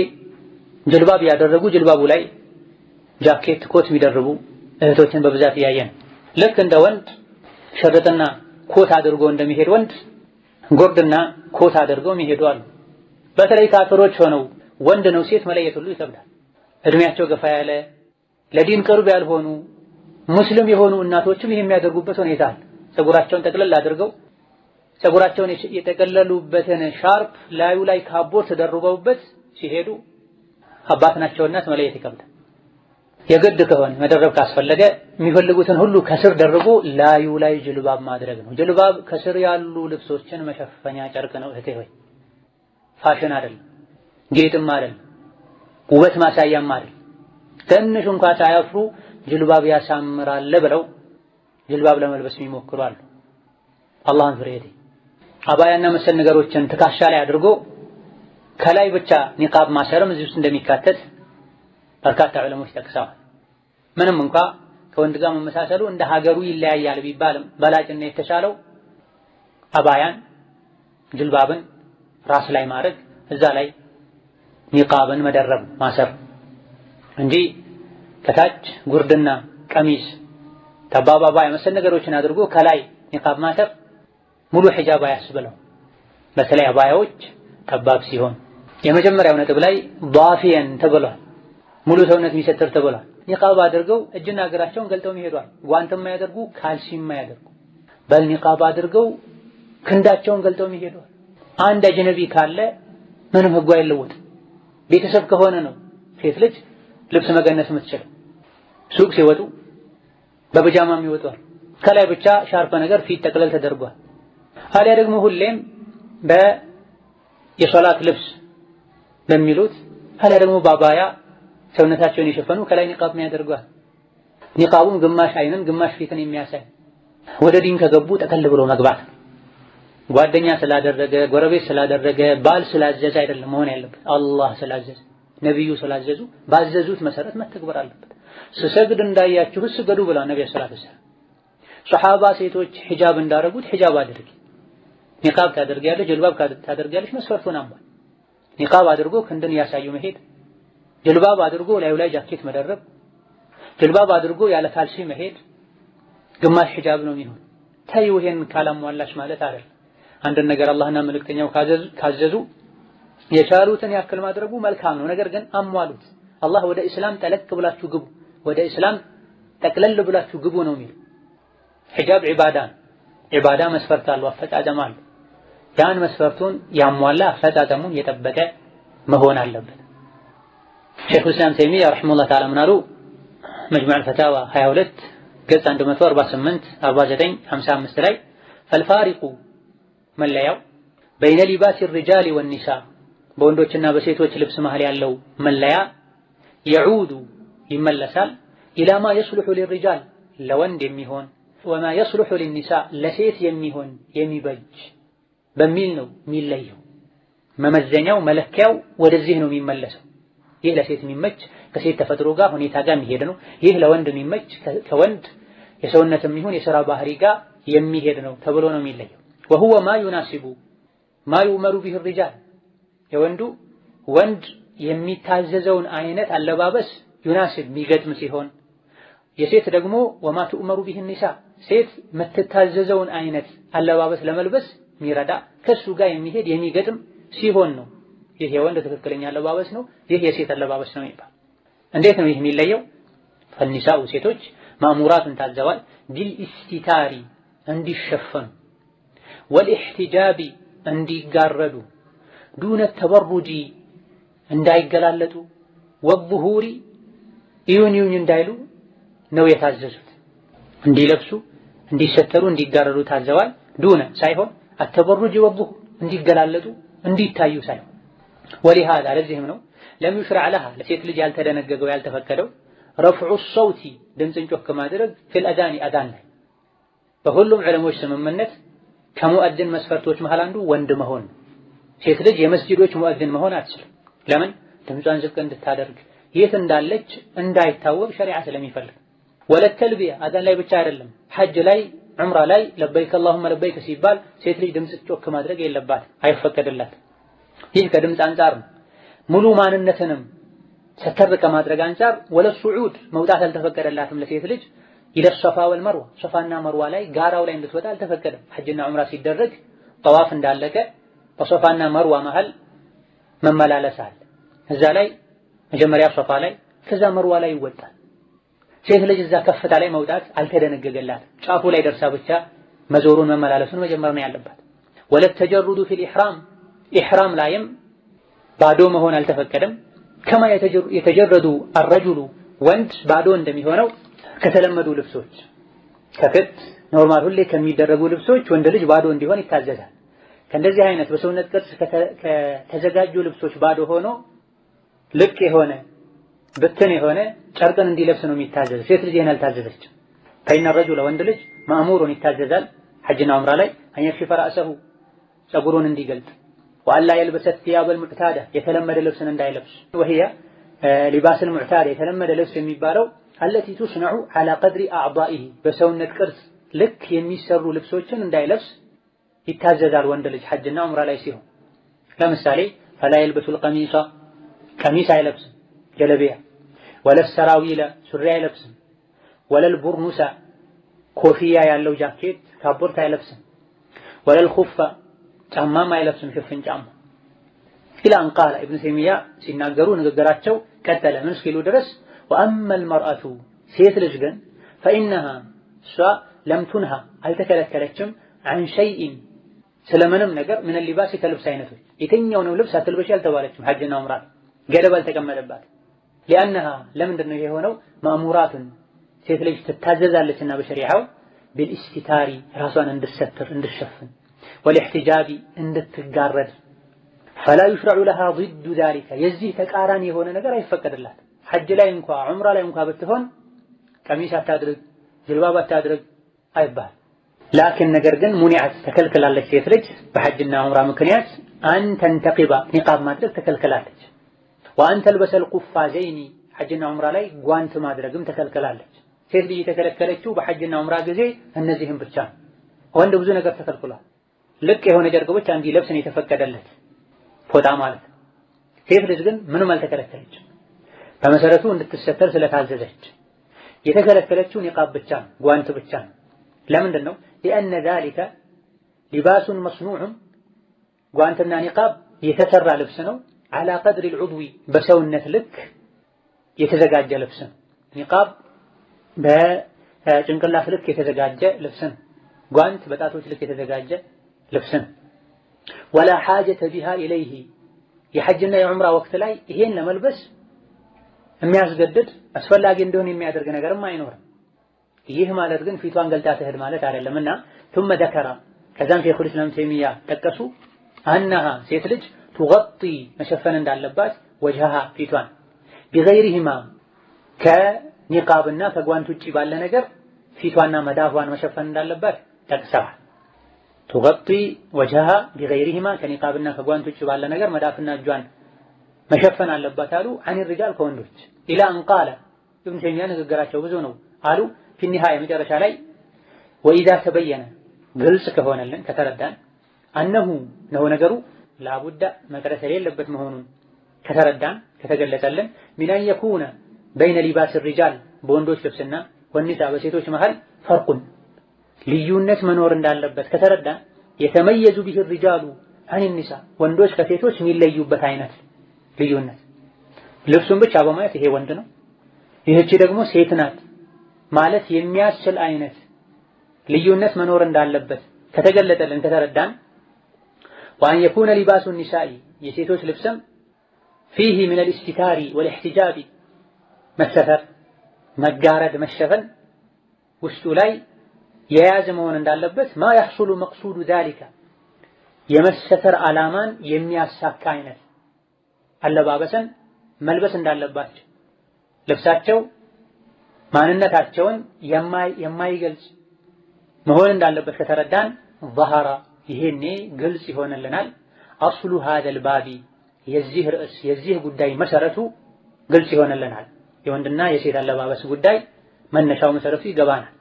ጅልባብ ያደረጉ ጅልባቡ ላይ ጃኬት ኮት የሚደርቡ እህቶችን በብዛት እያየን፣ ልክ እንደ ወንድ ሸርጥና ኮት አድርጎ እንደሚሄድ ወንድ ጎርድና ኮት አድርገው የሚሄዱ አሉ። በተለይ ካፍሮች ሆነው ወንድ ነው ሴት መለየት ሁሉ ይከብዳል። እድሜያቸው ገፋ ያለ ለዲን ቅርብ ያልሆኑ ሙስሊም የሆኑ እናቶችም ይሄን የሚያደርጉበት ሁኔታ አለ። ፀጉራቸውን ጠቅለል አድርገው ፀጉራቸውን የጠቀለሉበትን ሻርፕ ላዩ ላይ ካቦርት ተደርበውበት ሲሄዱ አባትና እናት መለየት ይከብዳል። የግድ ከሆነ መደረብ ካስፈለገ የሚፈልጉትን ሁሉ ከስር ደርቦ ላዩ ላይ ጅልባብ ማድረግ ነው። ጅልባብ ከስር ያሉ ልብሶችን መሸፈኛ ጨርቅ ነው እህቴ ሆይ፣ ፋሽን አይደለም፣ ጌጥም አይደለም፣ ውበት ማሳያም አይደለም። ትንሽ እንኳን ሳያፍሩ ጅልባብ ያሳምራል ብለው ጅልባብ ለመልበስ የሚሞክሩ አሉ። አላህን ፍሬ እህቴ። አባያና መሰል ነገሮችን ትከሻ ላይ አድርጎ ከላይ ብቻ ኒቃብ ማሰርም እዚህ ውስጥ እንደሚካተት በርካታ ዑለሞች ጠቅሰዋል። ምንም እንኳ ከወንድ ጋር መመሳሰሉ እንደ ሀገሩ ይለያያል ቢባልም በላጭና የተሻለው አባያን ጅልባብን ራስ ላይ ማድረግ እዛ ላይ ኒቃብን መደረብ ማሰር እንጂ ከታች ጉርድና ቀሚስ ጠባብ አባያ መሰል ነገሮችን አድርጎ ከላይ ኒቃብ ማሰር ሙሉ ሒጃብ አያስብለው። በተለይ አባያዎች ጠባብ ሲሆን የመጀመሪያው ነጥብ ላይ ዳፊየን ተብሏል። ሙሉ ሰውነት የሚሰትር ተብሏል። ኒቃብ አድርገው እጅና እግራቸውን ገልጠው ይሄዷል። ጓንትም የማያደርጉ ካልሲም የማያደርጉ በል ኒቃብ አድርገው ክንዳቸውን ገልጠው ይሄዷል። አንድ አጅነቢ ካለ ምንም ህጉ አይለወጥም። ቤተሰብ ከሆነ ነው ሴት ልጅ ልብስ መገነስ የምትችለው። ሱቅ ሲወጡ በብጃማም ይወጣል። ከላይ ብቻ ሻርፕ ነገር ፊት ጠቅለል ተደርጓል። አሊያ ደግሞ ሁሌም የሶላት ልብስ በሚሉት አሊያ ደግሞ ባባያ ሰውነታቸውን የሸፈኑ ከላይ ኒቃብ ያደርጓል። ኒቃቡም ግማሽ አይንን ግማሽ ፊትን የሚያሳይ ወደ ዲን ከገቡ ጠቀል ብሎ መግባት። ጓደኛ ስላደረገ ጎረቤት ስላደረገ ባል ስላዘዘ አይደለም መሆን ያለበት። አላህ ስላዘዘ ነብዩ ስላዘዙ ባዘዙት መሰረት መተግበር አለበት። ስሰግድ እንዳያችሁ ስገዱ ብላ ነብዩ ሰለላሁ ዐለይሂ ወሰለም ሱሐባ ሴቶች ሒጃብ እንዳደረጉት ሒጃብ አድርጊ። ኒቃብ ታደርጊያለሽ፣ ጅልባብ ታደርጊያለሽ፣ መስፈርቱን አሟል። ኒቃብ አድርጎ ክንድን ያሳዩ መሄድ፣ ጅልባብ አድርጎ ላዩ ላይ ጃኬት መደረብ፣ ጅልባብ አድርጎ ያለ ካልሲ መሄድ ግማሽ ሒጃብ ነው የሚሆን። ተይው ይሄን ካላሟላሽ ማለት አይደለም። አንድ ነገር አላህና መልእክተኛው ካዘዙ የቻሉትን ያክል ማድረጉ መልካም ነው። ነገር ግን አሟሉት። አላህ ወደ እስላም ጠለቅ ብላችሁ ግቡ፣ ወደ እስላም ጠቅለል ብላችሁ ግቡ ነው የሚል። ሒጃብ ዒባዳ መስፈርት አለው፣ አፈጻጸም አለው። ያን መስፈርቱን ያሟላ አፈጻጸሙን የጠበቀ መሆን አለበት። ሼኹ ኢስላም ተይሚያ ረሒመሁላህ ተዓላ ምን አሉ? መጅሙዕ ፈታዋ 22 ገጽ 148 49 55 ላይ ፈልፋሪቁ መለያው በይነ ሊባስ ሪጃል ወኒሳ በወንዶችና በሴቶች ልብስ መሃል ያለው መለያ የዑዱ ይመለሳል ኢላማ የስሉሑ ሊሪጃል ለወንድ የሚሆን ወማ የስሉሑ ሊኒሳ ለሴት የሚሆን የሚበጅ በሚል ነው የሚለየው። መመዘኛው መለኪያው ወደዚህ ነው የሚመለሰው። ይህ ለሴት የሚመች ከሴት ተፈጥሮ ጋር ሁኔታ ጋር የሚሄድ ነው። ይህ ለወንድ የሚመች ከወንድ የሰውነትም ይሁን የሥራ ባህሪ ጋር የሚሄድ ነው ተብሎ ነው የሚለየው። ወሁወ ማ ዩናሲቡ ማ ዩእመሩ ቢሂ ሪጃል ወንድ የሚታዘዘውን አይነት አለባበስ ዩናሲብ የሚገጥም ሲሆን የሴት ደግሞ ወማ ትኡመሩ ቢሂ ኒሳ ሴት የምትታዘዘውን አይነት አለባበስ ለመልበስ የሚረዳ ከሱ ጋር የሚሄድ የሚገጥም ሲሆን ነው ይህ የወንድ ትክክለኛ አለባበስ ነው፣ ይህ የሴት አለባበስ ነው ይባል። እንዴት ነው ይህ የሚለየው? ፈኒሳኡ ሴቶች ማእሙራቱን ታዘዋል ቢልኢስቲታሪ እንዲሸፈኑ፣ ወልኢሕቲጃቢ እንዲጋረዱ፣ ዱነ ተበሩጂ እንዳይገላለጡ፣ ወዙሁሪ እዩን እንዳይሉ ነው የታዘዙት። እንዲለብሱ እንዲሰተሩ እንዲጋረዱ ታዘዋል። ዱነ ሳይሆን አተበሩጅ ወዙሁር እንዲገላለጡ እንዲታዩ ሳይሆን። ወሊሃዛ ለዚህም ነው ለም ዩሽረዕ ለሃ ለሴት ልጅ ያልተደነገገው ያልተፈቀደው ረፍዑ ሰውቲ ድምፅን ጮክ ማድረግ ፊል አዛኒ አዛን ላይ በሁሉም ዑለሞች ስምምነት ከሙአድን መስፈርቶች መሃል አንዱ ወንድ መሆን። ሴት ልጅ የመስጂዶች ሙአድን መሆን አትችልም። ለምን? ድምጿን ዝቅ እንድታደርግ የት እንዳለች እንዳይታወቅ ሸሪዓ ስለሚፈልግ። ወለተልቢያ አዛን ላይ ብቻ አይደለም፣ ሐጅ ላይ ዑምራ ላይ ለበይክ አላሁመ ለበይክ ሲባል ሴት ልጅ ድምፅ ጮክ ማድረግ የለባትም፣ አይፈቀድላትም። ይህ ከድምፅ አንፃር ነው። ሙሉ ማንነትንም ሰተር ከማድረግ አንፃር ወለሱዑድ መውጣት አልተፈቀደላትም ለሴት ልጅ ኢለ ሶፋ ወልመርዋ ሶፋና መርዋ ላይ ጋራው ላይ እንድትወጣ አልተፈቀደም። ሐጅና ዑምራ ሲደረግ ጠዋፍ እንዳለቀ በሶፋና መርዋ መሃል መመላለስ አለ። እዛ ላይ መጀመሪያ ሶፋ ላይ ከዛ መርዋ ላይ ይወጣል። ሴት ልጅ እዛ ከፍታ ላይ መውጣት አልተደነገገላትም። ጫፉ ላይ ደርሳ ብቻ መዞሩን መመላለሱን መጀመር ነው ያለባት። ወለተጀሩዱ ፊል ኢሕራም ኢሕራም ላይም ባዶ መሆን አልተፈቀደም። ከማ የተጀረዱ አረጁሉ ወንድ ባዶ እንደሚሆነው ከተለመዱ ልብሶች ከክት ኖርማል ሁሌ ከሚደረጉ ልብሶች ወንድ ልጅ ባዶ እንዲሆን ይታዘዛል። ከእንደዚህ አይነት በሰውነት ቅርጽ ከተዘጋጁ ልብሶች ባዶ ሆኖ ልቅ የሆነ ብትን የሆነ ጨርቅን እንዲለብስ ነው የሚታዘዝ። ሴት ልጅ ይሄን አልታዘዘችም። ፈኢነ ረጁለ ወንድ ልጅ ማእሙሩን ይታዘዛል ሐጅና ዑምራ ላይ አንየክሽፈ ረእሰሁ ፀጉሩን እንዲገልጥ ወአላ የልበሰ ቲያበል ሙዕታዳ የተለመደ ልብስን እንዳይለብስ ወህያ ሊባስል ሙዕታዳ የተለመደ ልብስ የሚባለው አለቲ ቱስነዑ ዐላ ቀድሪ አዕዳኢሂ በሰውነት ቅርጽ ልክ የሚሰሩ ልብሶችን እንዳይለብስ ይታዘዛል ወንድ ልጅ ሐጅና ዑምራ ላይ ሲሆን። ለምሳሌ ፈላ የልበሱል ቀሚሳ ቀሚስ አይለብስም ጀለቢያ፣ ወለል ሰራዊለ ሱሪ አይለብስም፣ ወለል ቡርኑሳ ኮፍያ ያለው ጃኬት ካቦርት አይለብስም፣ ወለል ኹፋ ጫማም አይለብስም ሽፍን ጫማ። ኢላ አን ቃለ ኢብኑ ተይሚያ ሲናገሩ ንግግራቸው ቀጠለ ምን እስኪሉ ድረስ ወአመል መርአቱ ሴት ልጅ ግን ፈኢነሃ እሷ ለም ቱንሃ አልተከለከለችም አን ሸይኢን ስለምንም ነገር ምን ሊባስ ከልብስ አይነቶች የትኛውንም ልብስ አትልበሺ አልተባለችም። ሐጅና ዑምራ ገደብ አልተቀመጠባት። ሊአነሃ ለምንድን ነው ይሄ የሆነው? ማእሙራቱን ሴት ልጅ ትታዘዛለችና በሸሪዓው ቢልኢስቲታሪ ራሷን እንድትሰትር እንድትሸፍን፣ ወልኢሕቲጃቢ እንድትጋረድ ፈላ ዩሽረዑ ለሃ ضد ذلك የዚህ ተቃራኒ የሆነ ነገር አይፈቀድላት። ሐጅ ላይ እንኳ ዑምራ ላይ እንኳ ብትሆን ቀሚስ አታድርግ ጅልባብ አታድርግ አይባል። ላኪን ነገር ግን ሙኒዓት ተከልክላለች ሴት ልጅ በሐጅና ዑምራ ምክንያት አንተንተቂባ ኒቃብ ማድረግ ተከልክላለች። ወአን ተልበሰል ቁፋዘይኒ ሐጅና ዑምራ ላይ ጓንት ማድረግም ተከልክላለች። ሴት ልጅ የተከለከለችው በሐጅና ዑምራ ጊዜ እነዚህም ብቻ። ወንድ ብዙ ነገር ተከልክሏል። ልቅ የሆነ ጨርቅ ብቻ እንዲለብስ ነው የተፈቀደለት ፎጣ ማለት። ሴት ልጅ ግን ምንም አልተከለከለችም። በመሰረቱ እንድትሰተር ስለታዘዘች የተከለከለችው ኒቃብ ብቻ ነው፣ ጓንት ብቻ ነው። ለምንድን ነው? ሊአነ ዛሊከ ሊባሱን መስኑዑን ጓንትና ኒቃብ የተሰራ ልብስ ነው። አላ ቀድሪ ልዑድዊ በሰውነት ልክ የተዘጋጀ ልብስ ነው። ኒቃብ በጭንቅላት ልክ የተዘጋጀ ልብስ ነው። ጓንት በጣቶች ልክ የተዘጋጀ ልብስ ነው። ወላ ሓጀተ ቢሃ ኢለይሂ የሐጅና የዑምራ ወቅት ላይ ይሄን ለመልበስ የሚያስገድድ አስፈላጊ እንደሆነ የሚያደርግ ነገርም አይኖርም። ይህ ማለት ግን ፊቷን ገልጣ ትሄድ ማለት አይደለምና ثم ذكر ከዛም ሸይኹል ኢስላም ተይሚያ ጠቀሱ አነሃ ሴት ልጅ ትغطي መሸፈን እንዳለባት ወጅሃ ፊቷን ቢገይሪሂማ ከኒቃብና ከጓንት ውጪ ባለ ነገር ፊቷና መዳፏን መሸፈን እንዳለባት ጠቅሰዋል። ትغطي ወጅሃ ቢገይሪሂማ ከኒቃብና ከጓንት ውጪ ባለ ነገር መዳፍና እጇን መሸፈን አለባት አሉ። አን ሪጃል ከወንዶች ኢላ አን ቃለ ኢብኑ ተይሚያ ንግግራቸው ብዙ ነው አሉ። ፊኒሃያ መጨረሻ ላይ ወኢዛ ተበየነ ግልጽ ከሆነልን ከተረዳን አነሁ ነው ነገሩ ላቡዳ መቅረት የሌለበት መሆኑን ከተረዳን ከተገለጸልን ሚናን የኩነ በይነ ሊባስ ሪጃል በወንዶች ልብስና ወኒሳ በሴቶች መሃል ፈርቁን ልዩነት መኖር እንዳለበት ከተረዳን የተመየዙ ቢህ ሪጃሉ አን ኒሳ ወንዶች ከሴቶች የሚለዩበት አይነት ልዩነት ልብሱን ብቻ በማየት ይሄ ወንድ ነው ይህች ደግሞ ሴት ናት ማለት የሚያስችል አይነት ልዩነት መኖር እንዳለበት ከተገለጠልን ከተረዳን ወአን የኩነ ሊባሱ ኒሳኢ የሴቶች ልብስም ፊህ ምን አልኢስቲታሪ ወልኢሕቲጃቢ መሰተር መጋረድ መሸፈን ውስጡ ላይ የያዘ መሆን እንዳለበት ማ يحصل مقصود ذلك የመሰተር ዓላማን የሚያሳካ አይነት አለባበስን መልበስ እንዳለባቸው ልብሳቸው ማንነታቸውን የማይገልጽ መሆን እንዳለበት ከተረዳን ظهر ይሄኔ ግልጽ ይሆንልናል። አስሉ هذا الباب የዚህ ርዕስ የዚህ ጉዳይ መሰረቱ ግልጽ ይሆንልናል። የወንድና የሴት አለባበስ ጉዳይ መነሻው መሰረቱ ይገባናል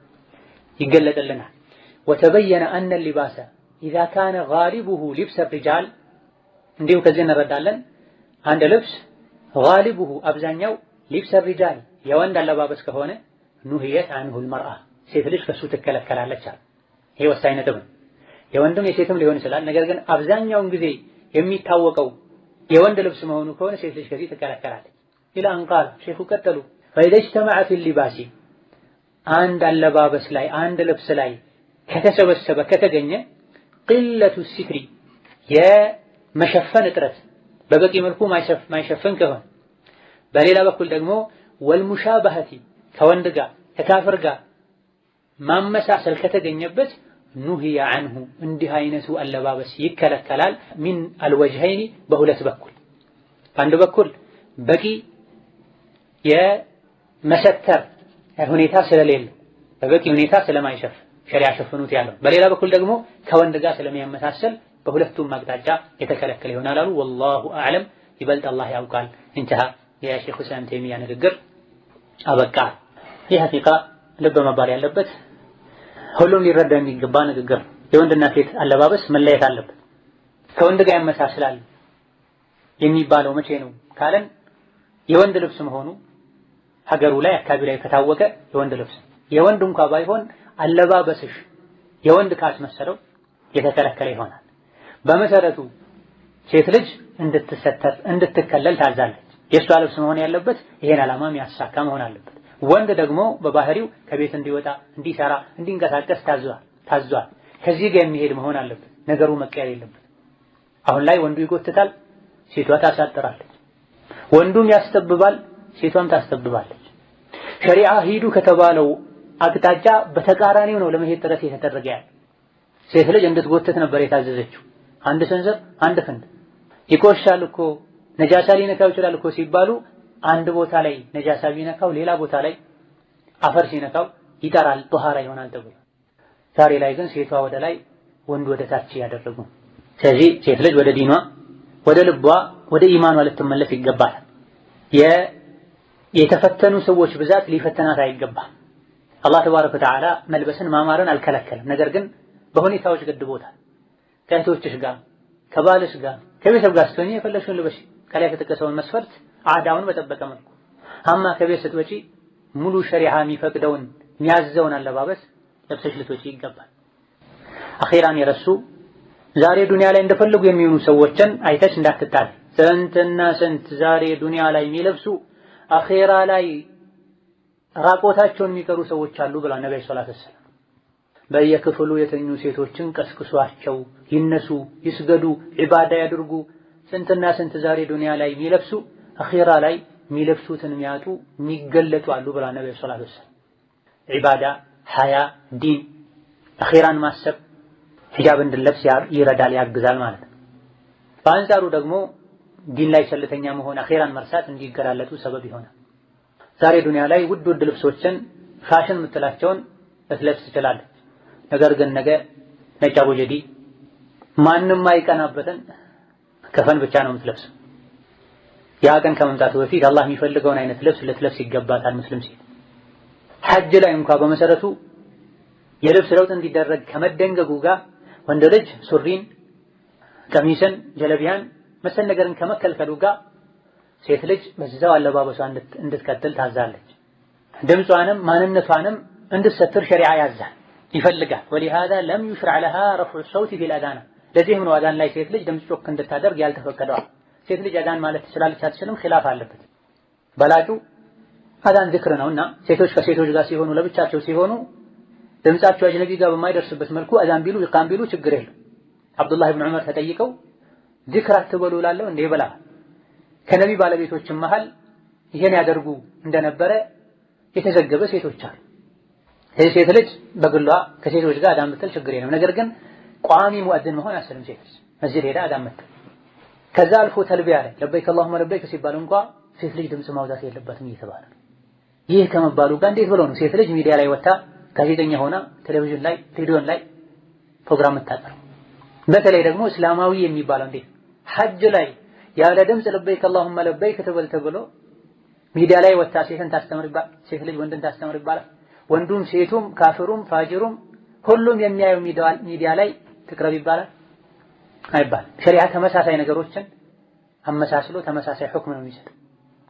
ይገለጥልናል። وتبين أن اللباس إذا كان غالبه لبس الرجال እንዲሁ ከዚህ እንረዳለን አንድ ልብስ غالبه አብዛኛው لبس الرجال የወንድ አለባበስ ከሆነ ኑህየት አንሁ المرأة ሴት ልጅ ከሱ ትከለከላለች። ይሄ ወሳኝ ነጥብ ነው። የወንድም የሴትም ሊሆን ይችላል። ነገር ግን አብዛኛውን ጊዜ የሚታወቀው የወንድ ልብስ መሆኑ ከሆነ ሴት ልጅ ከዚህ ትከለከላለች። ኢላ አንቃል ሼኹ ቀጠሉ فإذا اجتمع في اللباس አንድ አለባበስ ላይ አንድ ልብስ ላይ ከተሰበሰበ ከተገኘ ቅለቱ ሲትሪ የመሸፈን እጥረት በበቂ መልኩ ማይሸፈን ከሆነ በሌላ በኩል ደግሞ ወልሙሻበሀቲ ከወንድ ጋር ከካፍር ጋር ማመሳሰል ከተገኘበት ኑሂየ አንሁ እንዲህ አይነቱ አለባበስ ይከለከላል። ሚን አልወጅሀይኒ በሁለት በኩል በአንድ በኩል በቂ የመሰተር ሁኔታ ስለሌለው በበቂ ሁኔታ ስለማይሸፍ ሸሪዓ ሸፍኑት ያለው፣ በሌላ በኩል ደግሞ ከወንድ ጋር ስለሚያመሳሰል በሁለቱም አቅጣጫ የተከለከለ ይሆናል አሉ። ወላሁ አዕለም ይበልጥ አላህ ያውቃል። እንተሃ የሼኹ ኢስላም ተይሚያ ንግግር አበቃ። ይህ ሐቂቃ ልብ መባል ያለበት ሁሉም ሊረዳ የሚገባ ንግግር። የወንድና ሴት አለባበስ መለየት አለበት። ከወንድ ጋር ያመሳስላል የሚባለው መቼ ነው ካለን የወንድ ልብስ መሆኑ ሀገሩ ላይ አካባቢ ላይ ከታወቀ የወንድ ልብስ፣ የወንድ እንኳ ባይሆን አለባበስሽ የወንድ ካስመሰለው የተከለከለ ይሆናል። በመሰረቱ ሴት ልጅ እንድትሰተር እንድትከለል ታዛለች። የእሷ ልብስ መሆን ያለበት ይሄን ዓላማ የሚያሳካ መሆን አለበት። ወንድ ደግሞ በባህሪው ከቤት እንዲወጣ እንዲሰራ እንዲንቀሳቀስ ታዟል። ከዚህ ጋር የሚሄድ መሆን አለበት። ነገሩ መቀየር የለበት። አሁን ላይ ወንዱ ይጎትታል፣ ሴቷ ታሳጥራለች። ወንዱም ያስተብባል፣ ሴቷም ታስተብባለች። ሸሪዓ ሂዱ ከተባለው አቅጣጫ በተቃራኒው ነው ለመሄድ ጥረት የተደረገ ያለ። ሴት ልጅ እንድትጎትት ነበር የታዘዘችው። አንድ ሰንዘር አንድ ክንድ ይቆሻል እኮ ነጃሳ ሊነካው ይችላል እኮ ሲባሉ አንድ ቦታ ላይ ነጃሳ ቢነካው ሌላ ቦታ ላይ አፈር ሲነካው ይጠራል፣ ጧሃራ ይሆናል ተብሎ። ዛሬ ላይ ግን ሴቷ ወደ ላይ ወንድ ወደ ታች ያደረጉ። ስለዚህ ሴት ልጅ ወደ ዲኗ ወደ ልቧ ወደ ኢማኗ ልትመለስ ይገባል። የተፈተኑ ሰዎች ብዛት ሊፈተናት አይገባም። አላህ ተባረከ ወተዓላ መልበስን ማማርን አልከለከለም። ነገር ግን በሁኔታዎች ገድቦታል። ከእህቶችሽ ጋር ከባልሽ ጋር ከቤተሰብ ጋር ስትሆኚ የፈለግሽውን ልበሽ ከላይ የተጠቀሰውን መስፈርት አዳውን በጠበቀ መልኩ። አማ ከቤት ስትወጪ ሙሉ ሸሪዓ የሚፈቅደውን የሚያዘውን አለባበስ ለብሰሽ ልትወጪ ይገባል። አኺራን የረሱ ዛሬ ዱንያ ላይ እንደፈለጉ የሚሆኑ ሰዎችን አይተሽ እንዳትጣል። ስንትና ስንት ዛሬ ዱንያ ላይ የሚለብሱ አኺራ ላይ ራቆታቸውን የሚቀሩ ሰዎች አሉ ብላ ነብዩ ሰለላሁ ዐለይሂ ወሰለም። በየክፍሉ የተኙ ሴቶችን ቀስቅሷቸው፣ ይነሱ፣ ይስገዱ፣ ዒባዳ ያድርጉ። ስንትና ስንት ዛሬ ዱንያ ላይ የሚለብሱ አኺራ ላይ የሚለብሱትን የሚያጡ የሚገለጡ አሉ ብላ ነብዩ ሰለላሁ ዐለይሂ ወሰለም። ዒባዳ፣ ሐያ፣ ዲን፣ አኺራን ማሰብ ሂጃብ እንድንለብስ ይረዳል፣ ያግዛል ማለት ነው። በአንጻሩ ደግሞ ዲን ላይ ቸልተኛ መሆን አኺራን መርሳት እንዲገላለጡ ሰበብ ይሆናል። ዛሬ ዱንያ ላይ ውድ ውድ ልብሶችን ፋሽን የምትላቸውን ልትለብስ ትችላለች። ነገር ግን ነገ ነጭ አቡጀዲ ማንም አይቀናበትን ከፈን ብቻ ነው የምትለብሰው። ያ ቀን ከመምጣቱ በፊት አላህ የሚፈልገውን አይነት ልብስ ልትለብስ ይገባታል። ሙስሊም ሴት ሐጅ ላይ እንኳን በመሰረቱ የልብስ ለውጥ እንዲደረግ ከመደንገጉ ጋር ወንድ ልጅ ሱሪን፣ ቀሚስን፣ ጀለቢያን መሰል ነገርን ከመከልከሉ ጋር ሴት ልጅ በዛው አለባበሷ እንድትቀጥል ታዛለች። ድምጿንም ማንነቷንም እንድትሰትር ሸሪዓ ያዛል ይፈልጋል። ወሊሃዛ ለም ይሽረዕ ለሃ ረፍዑ ሰውቲ ፊል አዛና። ለዚህም ነው አዛን ላይ ሴት ልጅ ድምፅ ጮክ እንድታደርግ ያልተፈቀደዋል። ሴት ልጅ አዛን ማለት ትችላለች አትችልም ኺላፍ አለበት። በላጩ አዛን ዝክር ነውና ሴቶች ከሴቶች ጋር ሲሆኑ ለብቻቸው ሲሆኑ ድምጻቸው አጅነቢ ጋር በማይደርስበት መልኩ አዛን ቢሉ ይቃም ቢሉ ችግር የለም። አብዱላህ ኢብኑ ዑመር ተጠይቀው ዝክር አትበሉ እላለሁ እንዴ ብላ ከነቢ ባለቤቶችም መሃል ይሄን ያደርጉ እንደነበረ የተዘገበ ሴቶች አሉ። ሴት ልጅ በግሏ ከሴቶች ጋር አዛን ብትል ችግር የለም። ነገር ግን ቋሚ ሙአዚን መሆን አስልም ሴት ልጅ መስጂድ ሄዳ አዛን ብትል ከዛ አልፎ ተልቢያ ላይ ለበይክ አላሁመ ለበይክ ሲባል እንኳን ሴት ልጅ ድምጽ ማውጣት የለባትም እየተባለ ነው። ይህ ከመባሉ ጋር እንዴት ብሎ ነው ሴት ልጅ ሚዲያ ላይ ወጣ ጋዜጠኛ ሆና ቴሌቪዥን ላይ ሬዲዮን ላይ ፕሮግራም የምታቀርበው? በተለይ ደግሞ እስላማዊ የሚባለው እንዴት ሐጅ ላይ ያለ ድምጽ ለበይክ አላሁመ ለበይክ ተብሎ ሚዲያ ላይ ወጣ ሴትን ታስተምር ይባላል? ሴት ልጅ ወንድን ታስተምር ይባላል? ወንዱም ሴቱም ካፍሩም ፋጅሩም ሁሉም የሚያየው ሚዲያ ላይ ትቅረብ ይባላል? አይባልም። ሸሪዓ ተመሳሳይ ነገሮችን አመሳስሎ ተመሳሳይ ሁክም ነው የሚሰጥ።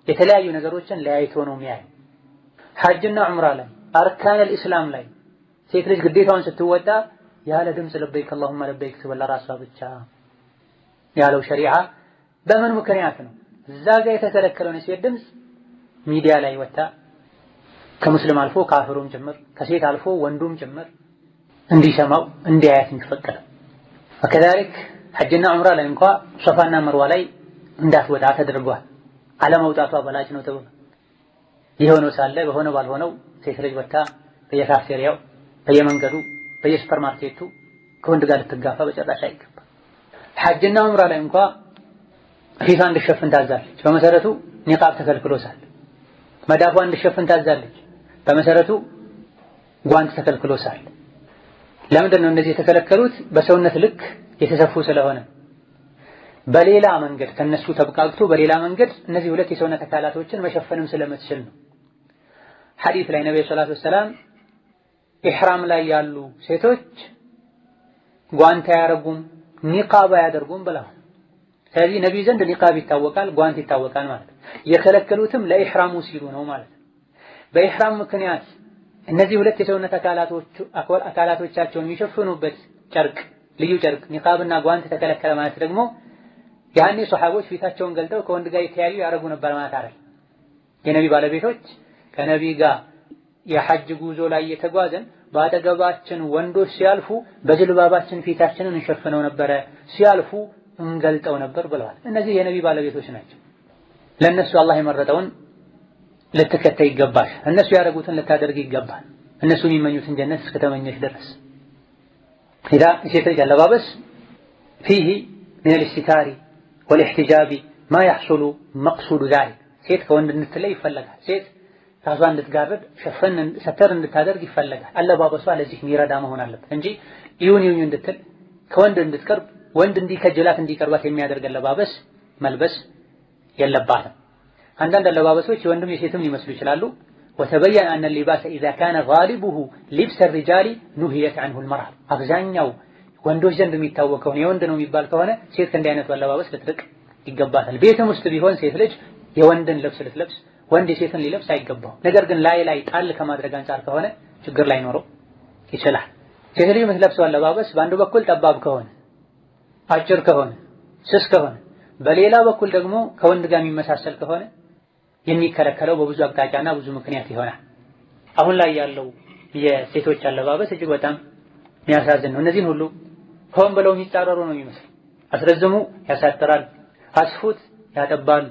የተለያዩ ነገሮችን ለያይቶ ነው የሚያየው። ሐጅና ዑምራ ላይ አርካን አልኢስላም ላይ ሴት ልጅ ግዴታውን ስትወጣ ያለ ድምጽ ለበይክ አላሁመ ለበይክ ትበላ ራሷ ብቻ ያለው ሸሪዓ በምን ምክንያት ነው? እዛ ጋር የተከለከለውን የሴት ድምጽ ሚዲያ ላይ ወጣ ከሙስሊም አልፎ ካፍሩም ጭምር ከሴት አልፎ ወንዱም ጭምር እንዲሰማው እንዲያያት የሚፈቀደው። ወከዛሊክ ሐጅና ዑምራ ላይ እንኳን ሶፋና መርዋ ላይ እንዳትወጣ ተደርጓል። አለመውጣቷ በላጭ ነው ተብሎ የሆነው ሳለ በሆነ ባልሆነው ሴት ልጅ ወጣ በየካፌሪያው በየመንገዱ በየሱፐርማርኬቱ ከወንድ ጋር ልትጋፋ በጭራሽ አይገባም። ሐጅና ዑምራ ላይ እንኳን ፊቷ እንድትሸፍን ታዛለች። በመሰረቱ ኒቃብ ተከልክሎሳል። መዳፏ እንድትሸፍን ታዛለች። በመሰረቱ ጓንት ተከልክሎሳል። ለምንድን ነው እነዚህ የተከለከሉት? በሰውነት ልክ የተሰፉ ስለሆነ በሌላ መንገድ ከነሱ ተብቃቅቶ በሌላ መንገድ እነዚህ ሁለት የሰውነት አካላቶችን መሸፈንም ስለምትችል ነው። ሐዲስ ላይ ነብዩ ሰለላሁ ዐለይሂ ወሰለም ኢህራም ላይ ያሉ ሴቶች ጓንት አያረጉም፣ ኒቃብ አያደርጉም ብለዋል። ስለዚህ ነብዩ ዘንድ ኒቃብ ይታወቃል፣ ጓንት ይታወቃል ማለት ነው። የከለከሉትም ለኢህራሙ ሲሉ ነው ማለት ነው። በኢህራም ምክንያት እነዚህ ሁለት የሰውነት አካላቶቻቸውን የሚሸፍኑበት ጨርቅ ልዩ ጨርቅ ኒቃብና ጓንት ተከለከለ ማለት ደግሞ ያኔ ሷሐቦች ፊታቸውን ገልጠው ከወንድ ጋር የተያዩ ያደርጉ ነበር ማለት አይደል። የነቢ ባለቤቶች ከነቢ ጋር የሐጅ ጉዞ ላይ የተጓዘን በአጠገባችን ወንዶች ሲያልፉ በጅልባባችን ፊታችንን እንሸፍነው ነበረ፣ ሲያልፉ እንገልጠው ነበር ብለዋል። እነዚህ የነቢ ባለቤቶች ናቸው። ለነሱ አላህ የመረጠውን ልትከተይ ይገባል። እነሱ ያደረጉትን ልታደርግ ይገባል። እነሱ የሚመኙትን ጀነት እስከተመኘሽ ድረስ ኢዳ ሴት ልጅ አለባበስ ፊሂ ሚን አልኢስቲታሪ ወልኢህቲጃቢ ማ يحصل መቅሱዱ ዛሊክ ሴት ከወንድ እንድትለይ ይፈለጋል። ሴት ራሷን እንድትጋርድ ሸፈን ሰተር እንድታደርግ ይፈለጋል። አለባበሷ ለዚህ የሚረዳ መሆን አለበት እንጂ ይሁን እንድትል ከወንድ እንድትቀርብ ወንድ እንዲከጀላት እንዲቀርባት የሚያደርግ አለባበስ መልበስ የለባትም። አንዳንድ አለባበሶች የወንድም የሴትም ሊመስሉ ይችላሉ። وتبين أن اللباس إذا كان غالبه لبس الرجال نهيت عنه المرأة አብዛኛው ወንዶች ዘንድ የሚታወቀው የወንድ ነው የሚባል ከሆነ ሴት እንዲህ አይነቱ አለባበስ ልትርቅ ይገባታል። ቤትም ውስጥ ቢሆን ሴት ልጅ የወንድን ልብስ ልትለብስ ወንድ የሴትን ሊለብስ አይገባው። ነገር ግን ላይ ጣል ከማድረግ አንፃር ከሆነ ችግር ላይኖረው ይችላል። ሴት ልጅ የምትለብሰው አለባበስ በአንዱ በኩል ጠባብ ከሆነ አጭር ከሆነ ስስ ከሆነ በሌላ በኩል ደግሞ ከወንድ ጋር የሚመሳሰል ከሆነ የሚከለከለው በብዙ አቅጣጫና ብዙ ምክንያት ይሆናል። አሁን ላይ ያለው የሴቶች አለባበስ እጅግ በጣም የሚያሳዝን ነው። እነዚህን ሁሉ ሆን ብለው የሚጻረሩ ነው የሚመስል። አስረዝሙ ያሳጥራል፣ አስፉት ያጠባሉ፣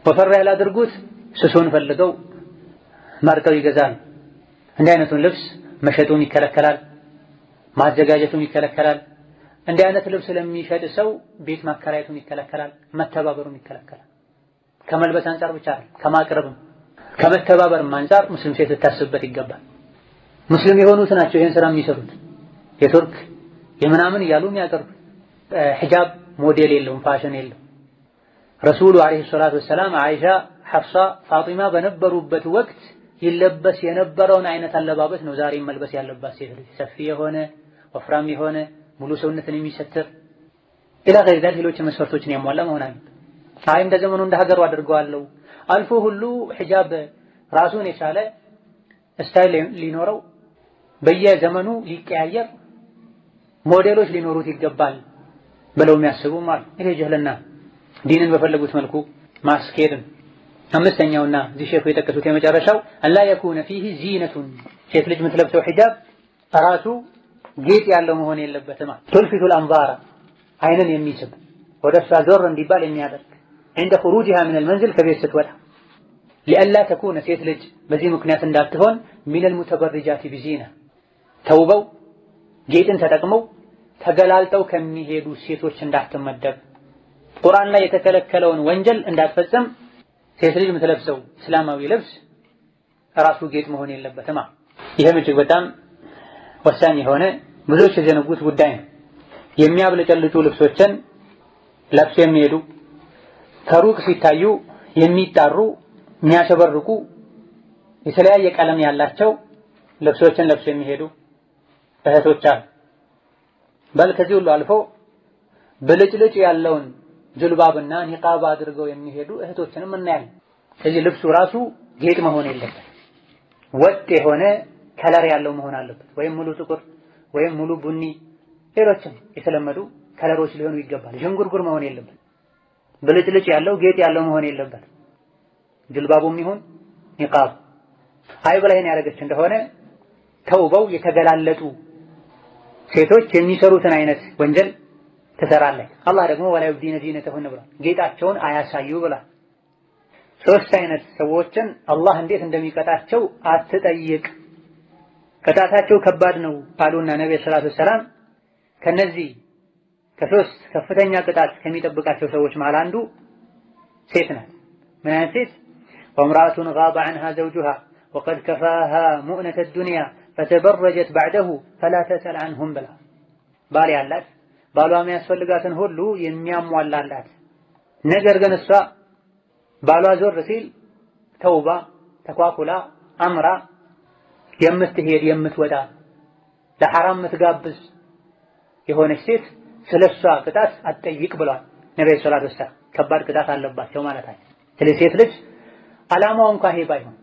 ወፈር ያላድርጉት ስሱን ፈልገው መርጠው ይገዛሉ። እንዲህ አይነቱን ልብስ መሸጡም ይከለከላል፣ ማዘጋጀቱም ይከለከላል። እንዲህ አይነት ልብስ ለሚሸጥ ሰው ቤት ማከራየቱም ይከለከላል፣ መተባበሩም ይከለከላል። ከመልበስ አንፃር ብቻ አይደል፣ ከማቅረብም ከመተባበርም አንፃር ሙስሊም ሴት ልታስብበት ይገባል። ሙስሊም የሆኑት ናቸው ይሄን ስራ የሚሰሩት። የቱርክ የምናምን እያሉ የሚያቀርቡ ሒጃብ ሞዴል የለውም፣ ፋሽን የለውም። ረሱሉ አለይሂ ሰላቱ ወሰላም አይሻ፣ ሐፍሳ፣ ፋጢማ በነበሩበት ወቅት ይለበስ የነበረውን አይነት አለባበስ ነው ዛሬ መልበስ ያለባት ሴት ልጅ። ሰፊ የሆነ ወፍራም የሆነ ሙሉ ሰውነትን የሚሰትር ኢላ ገይር ዛሊክ ሌሎች መስፈርቶችን ያሟላ መሆን አለበት። አይ እንደ ዘመኑ እንደ ሀገሩ አድርገዋለሁ አልፎ ሁሉ ሒጃብ ራሱን የቻለ ስታይል ሊኖረው በየዘመኑ ሊቀያየር ሞዴሎች ሊኖሩት ይገባል ብለው የሚያስቡም አሉ። ይሄ ጀህልና ዲንን በፈለጉት መልኩ ማስኬድን። አምስተኛውና እዚህ ሼኹ የጠቀሱት የመጨረሻው አላ የኩነ ፊህ ዚነቱን ሴት ልጅ የምትለብሰው ሒጃብ ራሱ ጌጥ ያለው መሆን የለበትም። ቱልፊቱል አንዛራ አይንን የሚስብ ወደ እሷ ዞር እንዲባል የሚያደርግ عند خروجها من المنزل ከቤት ስትወጣ لئلا تكون ሴት ልጅ በዚህ ምክንያት እንዳትሆን من المتبرجات بزينة ተውበው ጌጥን ተጠቅመው ተገላልጠው ከሚሄዱ ሴቶች እንዳትመደብ ቁርአን ላይ የተከለከለውን ወንጀል እንዳትፈጽም ሴት ልጅ የምትለብሰው እስላማዊ ልብስ ራሱ ጌጥ መሆን የለበትም። ይሄም እጅግ በጣም ወሳኝ የሆነ ብዙዎች የዘነጉት ጉዳይ ነው። የሚያብለጨልጩ ልብሶችን ለብሰው የሚሄዱ ከሩቅ ሲታዩ የሚጣሩ የሚያሸበርቁ የተለያየ ቀለም ያላቸው ልብሶችን ለብሰው የሚሄዱ እህቶች አሉ። በል ከዚህ ሁሉ አልፎ ብልጭልጭ ያለውን ጅልባብና ኒቃብ አድርገው የሚሄዱ እህቶችንም እናያለን። ስለዚህ ልብሱ ራሱ ጌጥ መሆን የለበት፣ ወጥ የሆነ ከለር ያለው መሆን አለበት። ወይም ሙሉ ጥቁር ወይም ሙሉ ቡኒ፣ ሌሎችም የተለመዱ ከለሮች ሊሆኑ ይገባል። ዥንጉርጉር መሆን የለበት። ብልጭልጭ ያለው ጌጥ ያለው መሆን የለበት። ጅልባቡም ይሁን ኒቃብ አይ በላይን ያደረገች እንደሆነ ተውበው የተገላለጡ ሴቶች የሚሰሩትን አይነት ወንጀል ትሰራለች። አላህ ደግሞ ወላ ይብዲነ ዚነተሁን ብሏል፣ ጌጣቸውን አያሳዩ ብሏል። ሶስት አይነት ሰዎችን አላህ እንዴት እንደሚቀጣቸው አትጠይቅ፣ ቅጣታቸው ከባድ ነው አሉና ነብዩ ሰለላሁ ዐለይሂ ወሰለም ከነዚህ ከሶስት ከፍተኛ ቅጣት ከሚጠብቃቸው ሰዎች መሃል አንዱ ሴት ናት። ምን አይነት ሴት? ወምራአቱን ጋባ ዐንሃ ዘውጁሃ ወቀድ ከፋሃ ሙእነተ ዱንያ ፈተበረጀት ባዕደሁ ፈላ ተስአል ዐንሁም ብላ ባል ያላት ባሏ የሚያስፈልጋትን ሁሉ የሚያሟላላት ነገር ግን እሷ ባሏ ዞር ሲል ተውባ ተኳኩላ አምራ የምትሄድ የምትወጣ ለሐራም የምትጋብዝ የሆነች ሴት ስለሷ ቅጣት አትጠይቅ ብሏል ነብዩ ሰለላሁ ዐለይሂ ወሰለም። ከባድ ቅጣት አለባቸው ማለታቸው። ስለዚህ ሴት ልጅ ዓላማው እንኳን ይሄ ባይሆን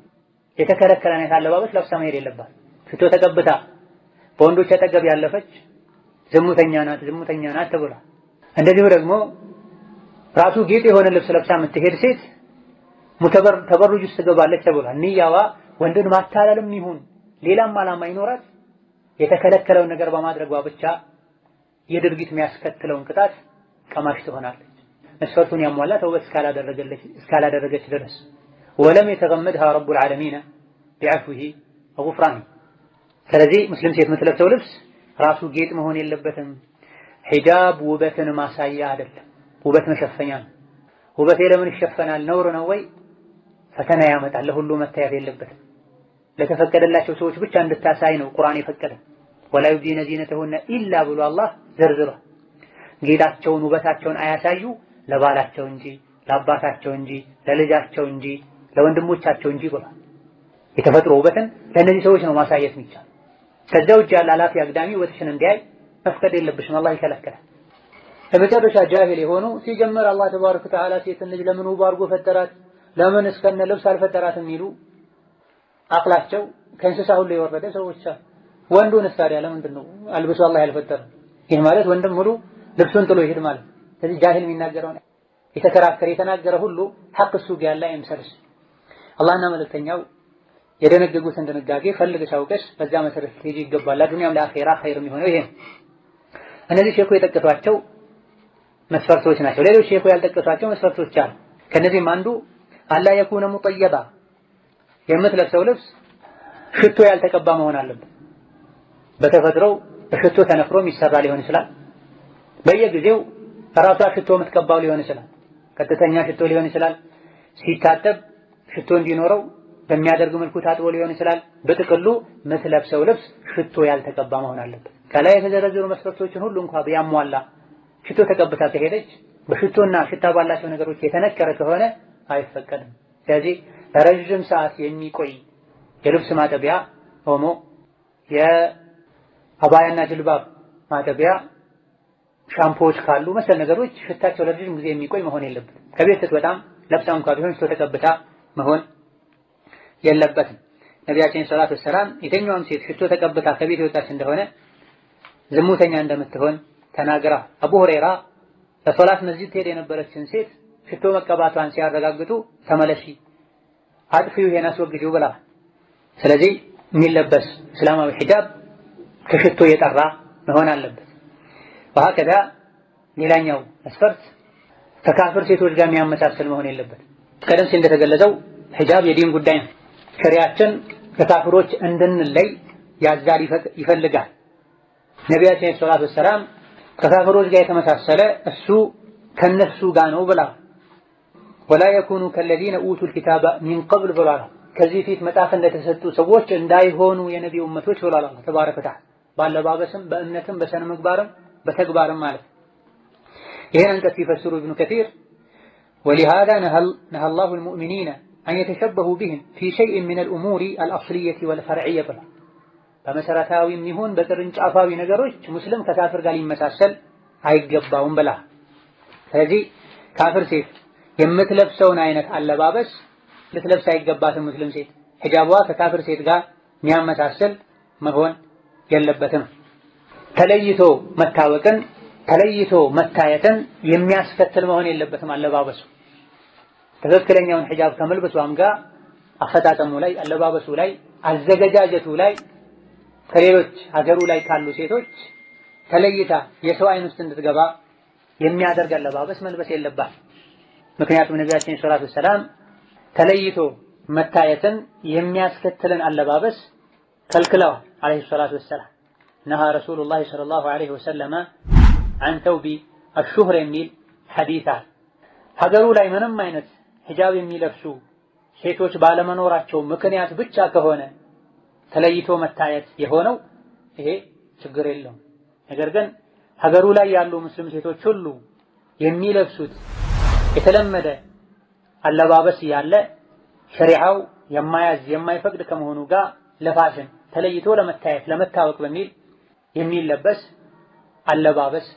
የተከለከለ አይነት አለባበስ ለብሳ መሄድ የለባት። ሽቶ ተቀብታ በወንዶች አጠገብ ያለፈች ዝሙተኛ ናት ተብሏል። እንደዚሁ ደግሞ ራሱ ጌጥ የሆነ ልብስ ለብሳ የምትሄድ ሴት ተበሩጅ ውስጥ ትገባለች ተብሏል። ንያዋ ወንድን ማታለልም ይሁን ሌላም ዓላማ ይኖራት የተከለከለውን ነገር በማድረጓ ብቻ የድርጊት የሚያስከትለውን ቅጣት ቀማሽ ትሆናለች። መስፈርቱን ያሟላ ተውበት እስካላደረገች ድረስ ወለም የተገመድሃ ረቡል ዓለሚን ቢዐፍዊሂ ወጉፍራኒሂ። ስለዚህ ሙስሊም ሴት የምትለብሰው ልብስ ራሱ ጌጥ መሆን የለበትም። ሒጃብ ውበትን ማሳያ አይደለም፣ ውበት መሸፈኛ ነው። ውበቴ ለምን ይሸፈናል? ነውር ነው ወይ? ፈተና ያመጣል። ለሁሉ መታየት የለበትም። ለተፈቀደላቸው ሰዎች ብቻ እንድታሳይ ነው ቁርአን የፈቀደ። ወላ ዩብዲነ ዚነተሁነ ኢላ ብሎ አላህ ዘርዝሯል። ጌጣቸውን ውበታቸውን አያሳዩ ለባላቸው እንጂ ለአባታቸው እንጂ ለልጃቸው እንጂ ለወንድሞቻቸው እንጂ ብሏል። የተፈጥሮ ውበትን ለእነዚህ ሰዎች ነው ማሳየት የሚቻል። ከዛ ውጭ ያለ አላፊ አግዳሚ ውበትሽን እንዲያይ መፍቀድ የለብሽም፣ አላህ ይከለክላል። ለመጨረሻ ጃሂል የሆኑ ሲጀመር አላህ ተባረከ ወተዓላ ሴትን ልጅ ለምን ውብ አድርጎ ፈጠራት፣ ለምን እስከነ ልብስ አልፈጠራትም የሚሉ አቅላቸው ከእንስሳ ሁሉ የወረደ ሰዎች አሉ። ወንዱን ታዲያ ለምንድን ነው አልብሶ አላህ ያልፈጠረው? ይህ ማለት ወንድም ሙሉ ልብሱን ጥሎ ይሄድ ማለት። ስለዚህ ጃሂል የሚናገረው ነው የተናገረ ሁሉ ሐቅ እሱ ጋር ያለ አይምሰልሽ። አላህና መልእክተኛው የደነገጉትን ድንጋጌ ፈልገሽ አውቀሽ በዛ መሰረት ልትሄጂ ይገባል። ለዱንያም ለአኺራ ኸይር የሚሆነው ይሄ ነው። እነዚህ ሼኹ የጠቀሷቸው መስፈርቶች ናቸው። ሌሎች ሼኹ ያልጠቀሷቸው መስፈርቶች አሉ። ከነዚህም አንዱ አላ የኩነ ሙጠየባ፣ የምትለብሰው ልብስ ሽቶ ያልተቀባ መሆን አለበት። በተፈጥሮው በሽቶ ተነፍሮ የሚሰራ ሊሆን ይችላል። በየጊዜው ራሷ ሽቶ የምትቀባው ሊሆን ይችላል። ቀጥተኛ ሽቶ ሊሆን ይችላል። ሲታጠብ ሽቶ እንዲኖረው በሚያደርግ መልኩ ታጥቦ ሊሆን ይችላል። በጥቅሉ የምትለብሰው ልብስ ሽቶ ያልተቀባ መሆን አለበት። ከላይ የተዘረዘሩ መስፈርቶችን ሁሉ እንኳን ቢያሟላ ሽቶ ተቀብታ ከሄደች በሽቶና ሽታ ባላቸው ነገሮች የተነከረ ከሆነ አይፈቀድም። ስለዚህ ለረጅም ሰዓት የሚቆይ የልብስ ማጠቢያ ኦሞ፣ የአባያና ጅልባብ ማጠቢያ ሻምፖዎች ካሉ መሰል ነገሮች ሽታቸው ለረጅም ጊዜ የሚቆይ መሆን የለበትም። ከቤት ስትወጣም ለብሳ እንኳን ቢሆን ሽቶ ተቀብታ መሆን የለበትም። ነቢያችን ሰለላሁ ዐለይሂ ወሰለም የትኛውም ሴት ሽቶ ተቀብታ ከቤት የወጣች እንደሆነ ዝሙተኛ እንደምትሆን ተናግራ። አቡ ሁረይራ ለሶላት መስጂድ ትሄድ የነበረችን ሴት ሽቶ መቀባቷን ሲያረጋግጡ ተመለሺ፣ አጥፊው ይሄን አስወግጂው ብላ። ስለዚህ የሚለበስ እስላማዊ ሒጃብ ከሽቶ የጠራ መሆን አለበት። ወሀከዛ ሌላኛው መስፈርት ከካፍር ሴቶች ጋር የሚያመሳሰል መሆን የለበትም። ቀደም ሲል እንደተገለጸው ሒጃብ የዲን ጉዳይ ነው። ሸሪዓችን ከካፍሮች እንድንለይ ያዛል፣ ይፈልጋል። ነቢያችን ሰለላሁ ዐለይሂ ወሰለም ከካፍሮች ጋር የተመሳሰለ እሱ ከነሱ ጋር ነው ብላ ወላ የኩኑ ከለዚነ ኡቱል ኪታበ ሚን ቀብል ብሏል። ከዚህ ፊት መጽሐፍ እንደተሰጡ ሰዎች እንዳይሆኑ የነቢዩ ኡመቶች ብሏል አላህ ተባረከ ወተዓላ። ባለባበስም በእምነትም በስነ ምግባርም በተግባርም ማለት ይሄን አንቀጽ ሲፈስሩ ኢብኑ ከሲር ወሊሃዛ ነሀ አላሁ አልሙእሚኒነ አን የተሸበሁ ቢህም ፊ ሸይኢን ሚነል ኡሙሪ አልአስሊየቲ ወልፈርዕየ ብሏል። በመሰረታዊም ይሁን በቅርንጫፋዊ ነገሮች ሙስሊም ከካፍር ጋር ሊመሳሰል አይገባውም ብላ። ስለዚህ ካፍር ሴት የምትለብሰውን አይነት አለባበስ ልትለብስ አይገባትም። ሙስሊም ሴት ሒጃቧ ከካፍር ሴት ጋር የሚያመሳሰል መሆን የለበትም። ተለይቶ መታወቅን ተለይቶ መታየትን የሚያስከትል መሆን የለበትም አለባበሱ። ትክክለኛውን ሒጃብ ከመልበሷም ጋር አፈጣጠሙ ላይ፣ አለባበሱ ላይ፣ አዘገጃጀቱ ላይ ከሌሎች ሀገሩ ላይ ካሉ ሴቶች ተለይታ የሰው አይን ውስጥ እንድትገባ የሚያደርግ አለባበስ መልበስ የለባት። ምክንያቱም ነቢያችን ሰለላሁ ዐለይሂ ወሰለም ተለይቶ መታየትን የሚያስከትልን አለባበስ ከልክለዋል አለይሂ ሰላቱ ወሰላም። ነሃ ረሱሉላህ ሰለላሁ ዐለይሂ ወሰለም አን ተውቢ አሹህር የሚል ሐዲስ አለ። ሀገሩ ላይ ምንም አይነት ሂጃብ የሚለብሱ ሴቶች ባለመኖራቸው ምክንያት ብቻ ከሆነ ተለይቶ መታየት የሆነው ይሄ ችግር የለውም። ነገር ግን ሀገሩ ላይ ያሉ ሙስሊም ሴቶች ሁሉ የሚለብሱት የተለመደ አለባበስ ያለ ሸሪዓው የማያዝ የማይፈቅድ ከመሆኑ ጋር ለፋሽን ተለይቶ ለመታየት ለመታወቅ በሚል የሚለበስ አለባበስ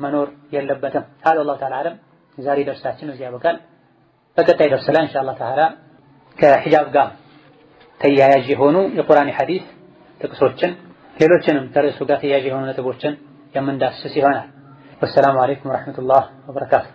መኖር የለበትም። هذا الله تعالى አለም። የዛሬ ደርሳችን እዚህ ያበቃል። በቀጣይ ደርስ ላይ ኢንሻአላህ ተዓላ ከሂጃብ ጋር ተያያዥ የሆኑ የቁርአን ሐዲስ ጥቅሶችን ሌሎችንም ከርዕሱ ጋር ተያያዥ የሆኑ ነጥቦችን የምንዳስስ ይሆናል። ወሰላሙ አለይኩም ወራህመቱላሂ ወበረካቱሁ።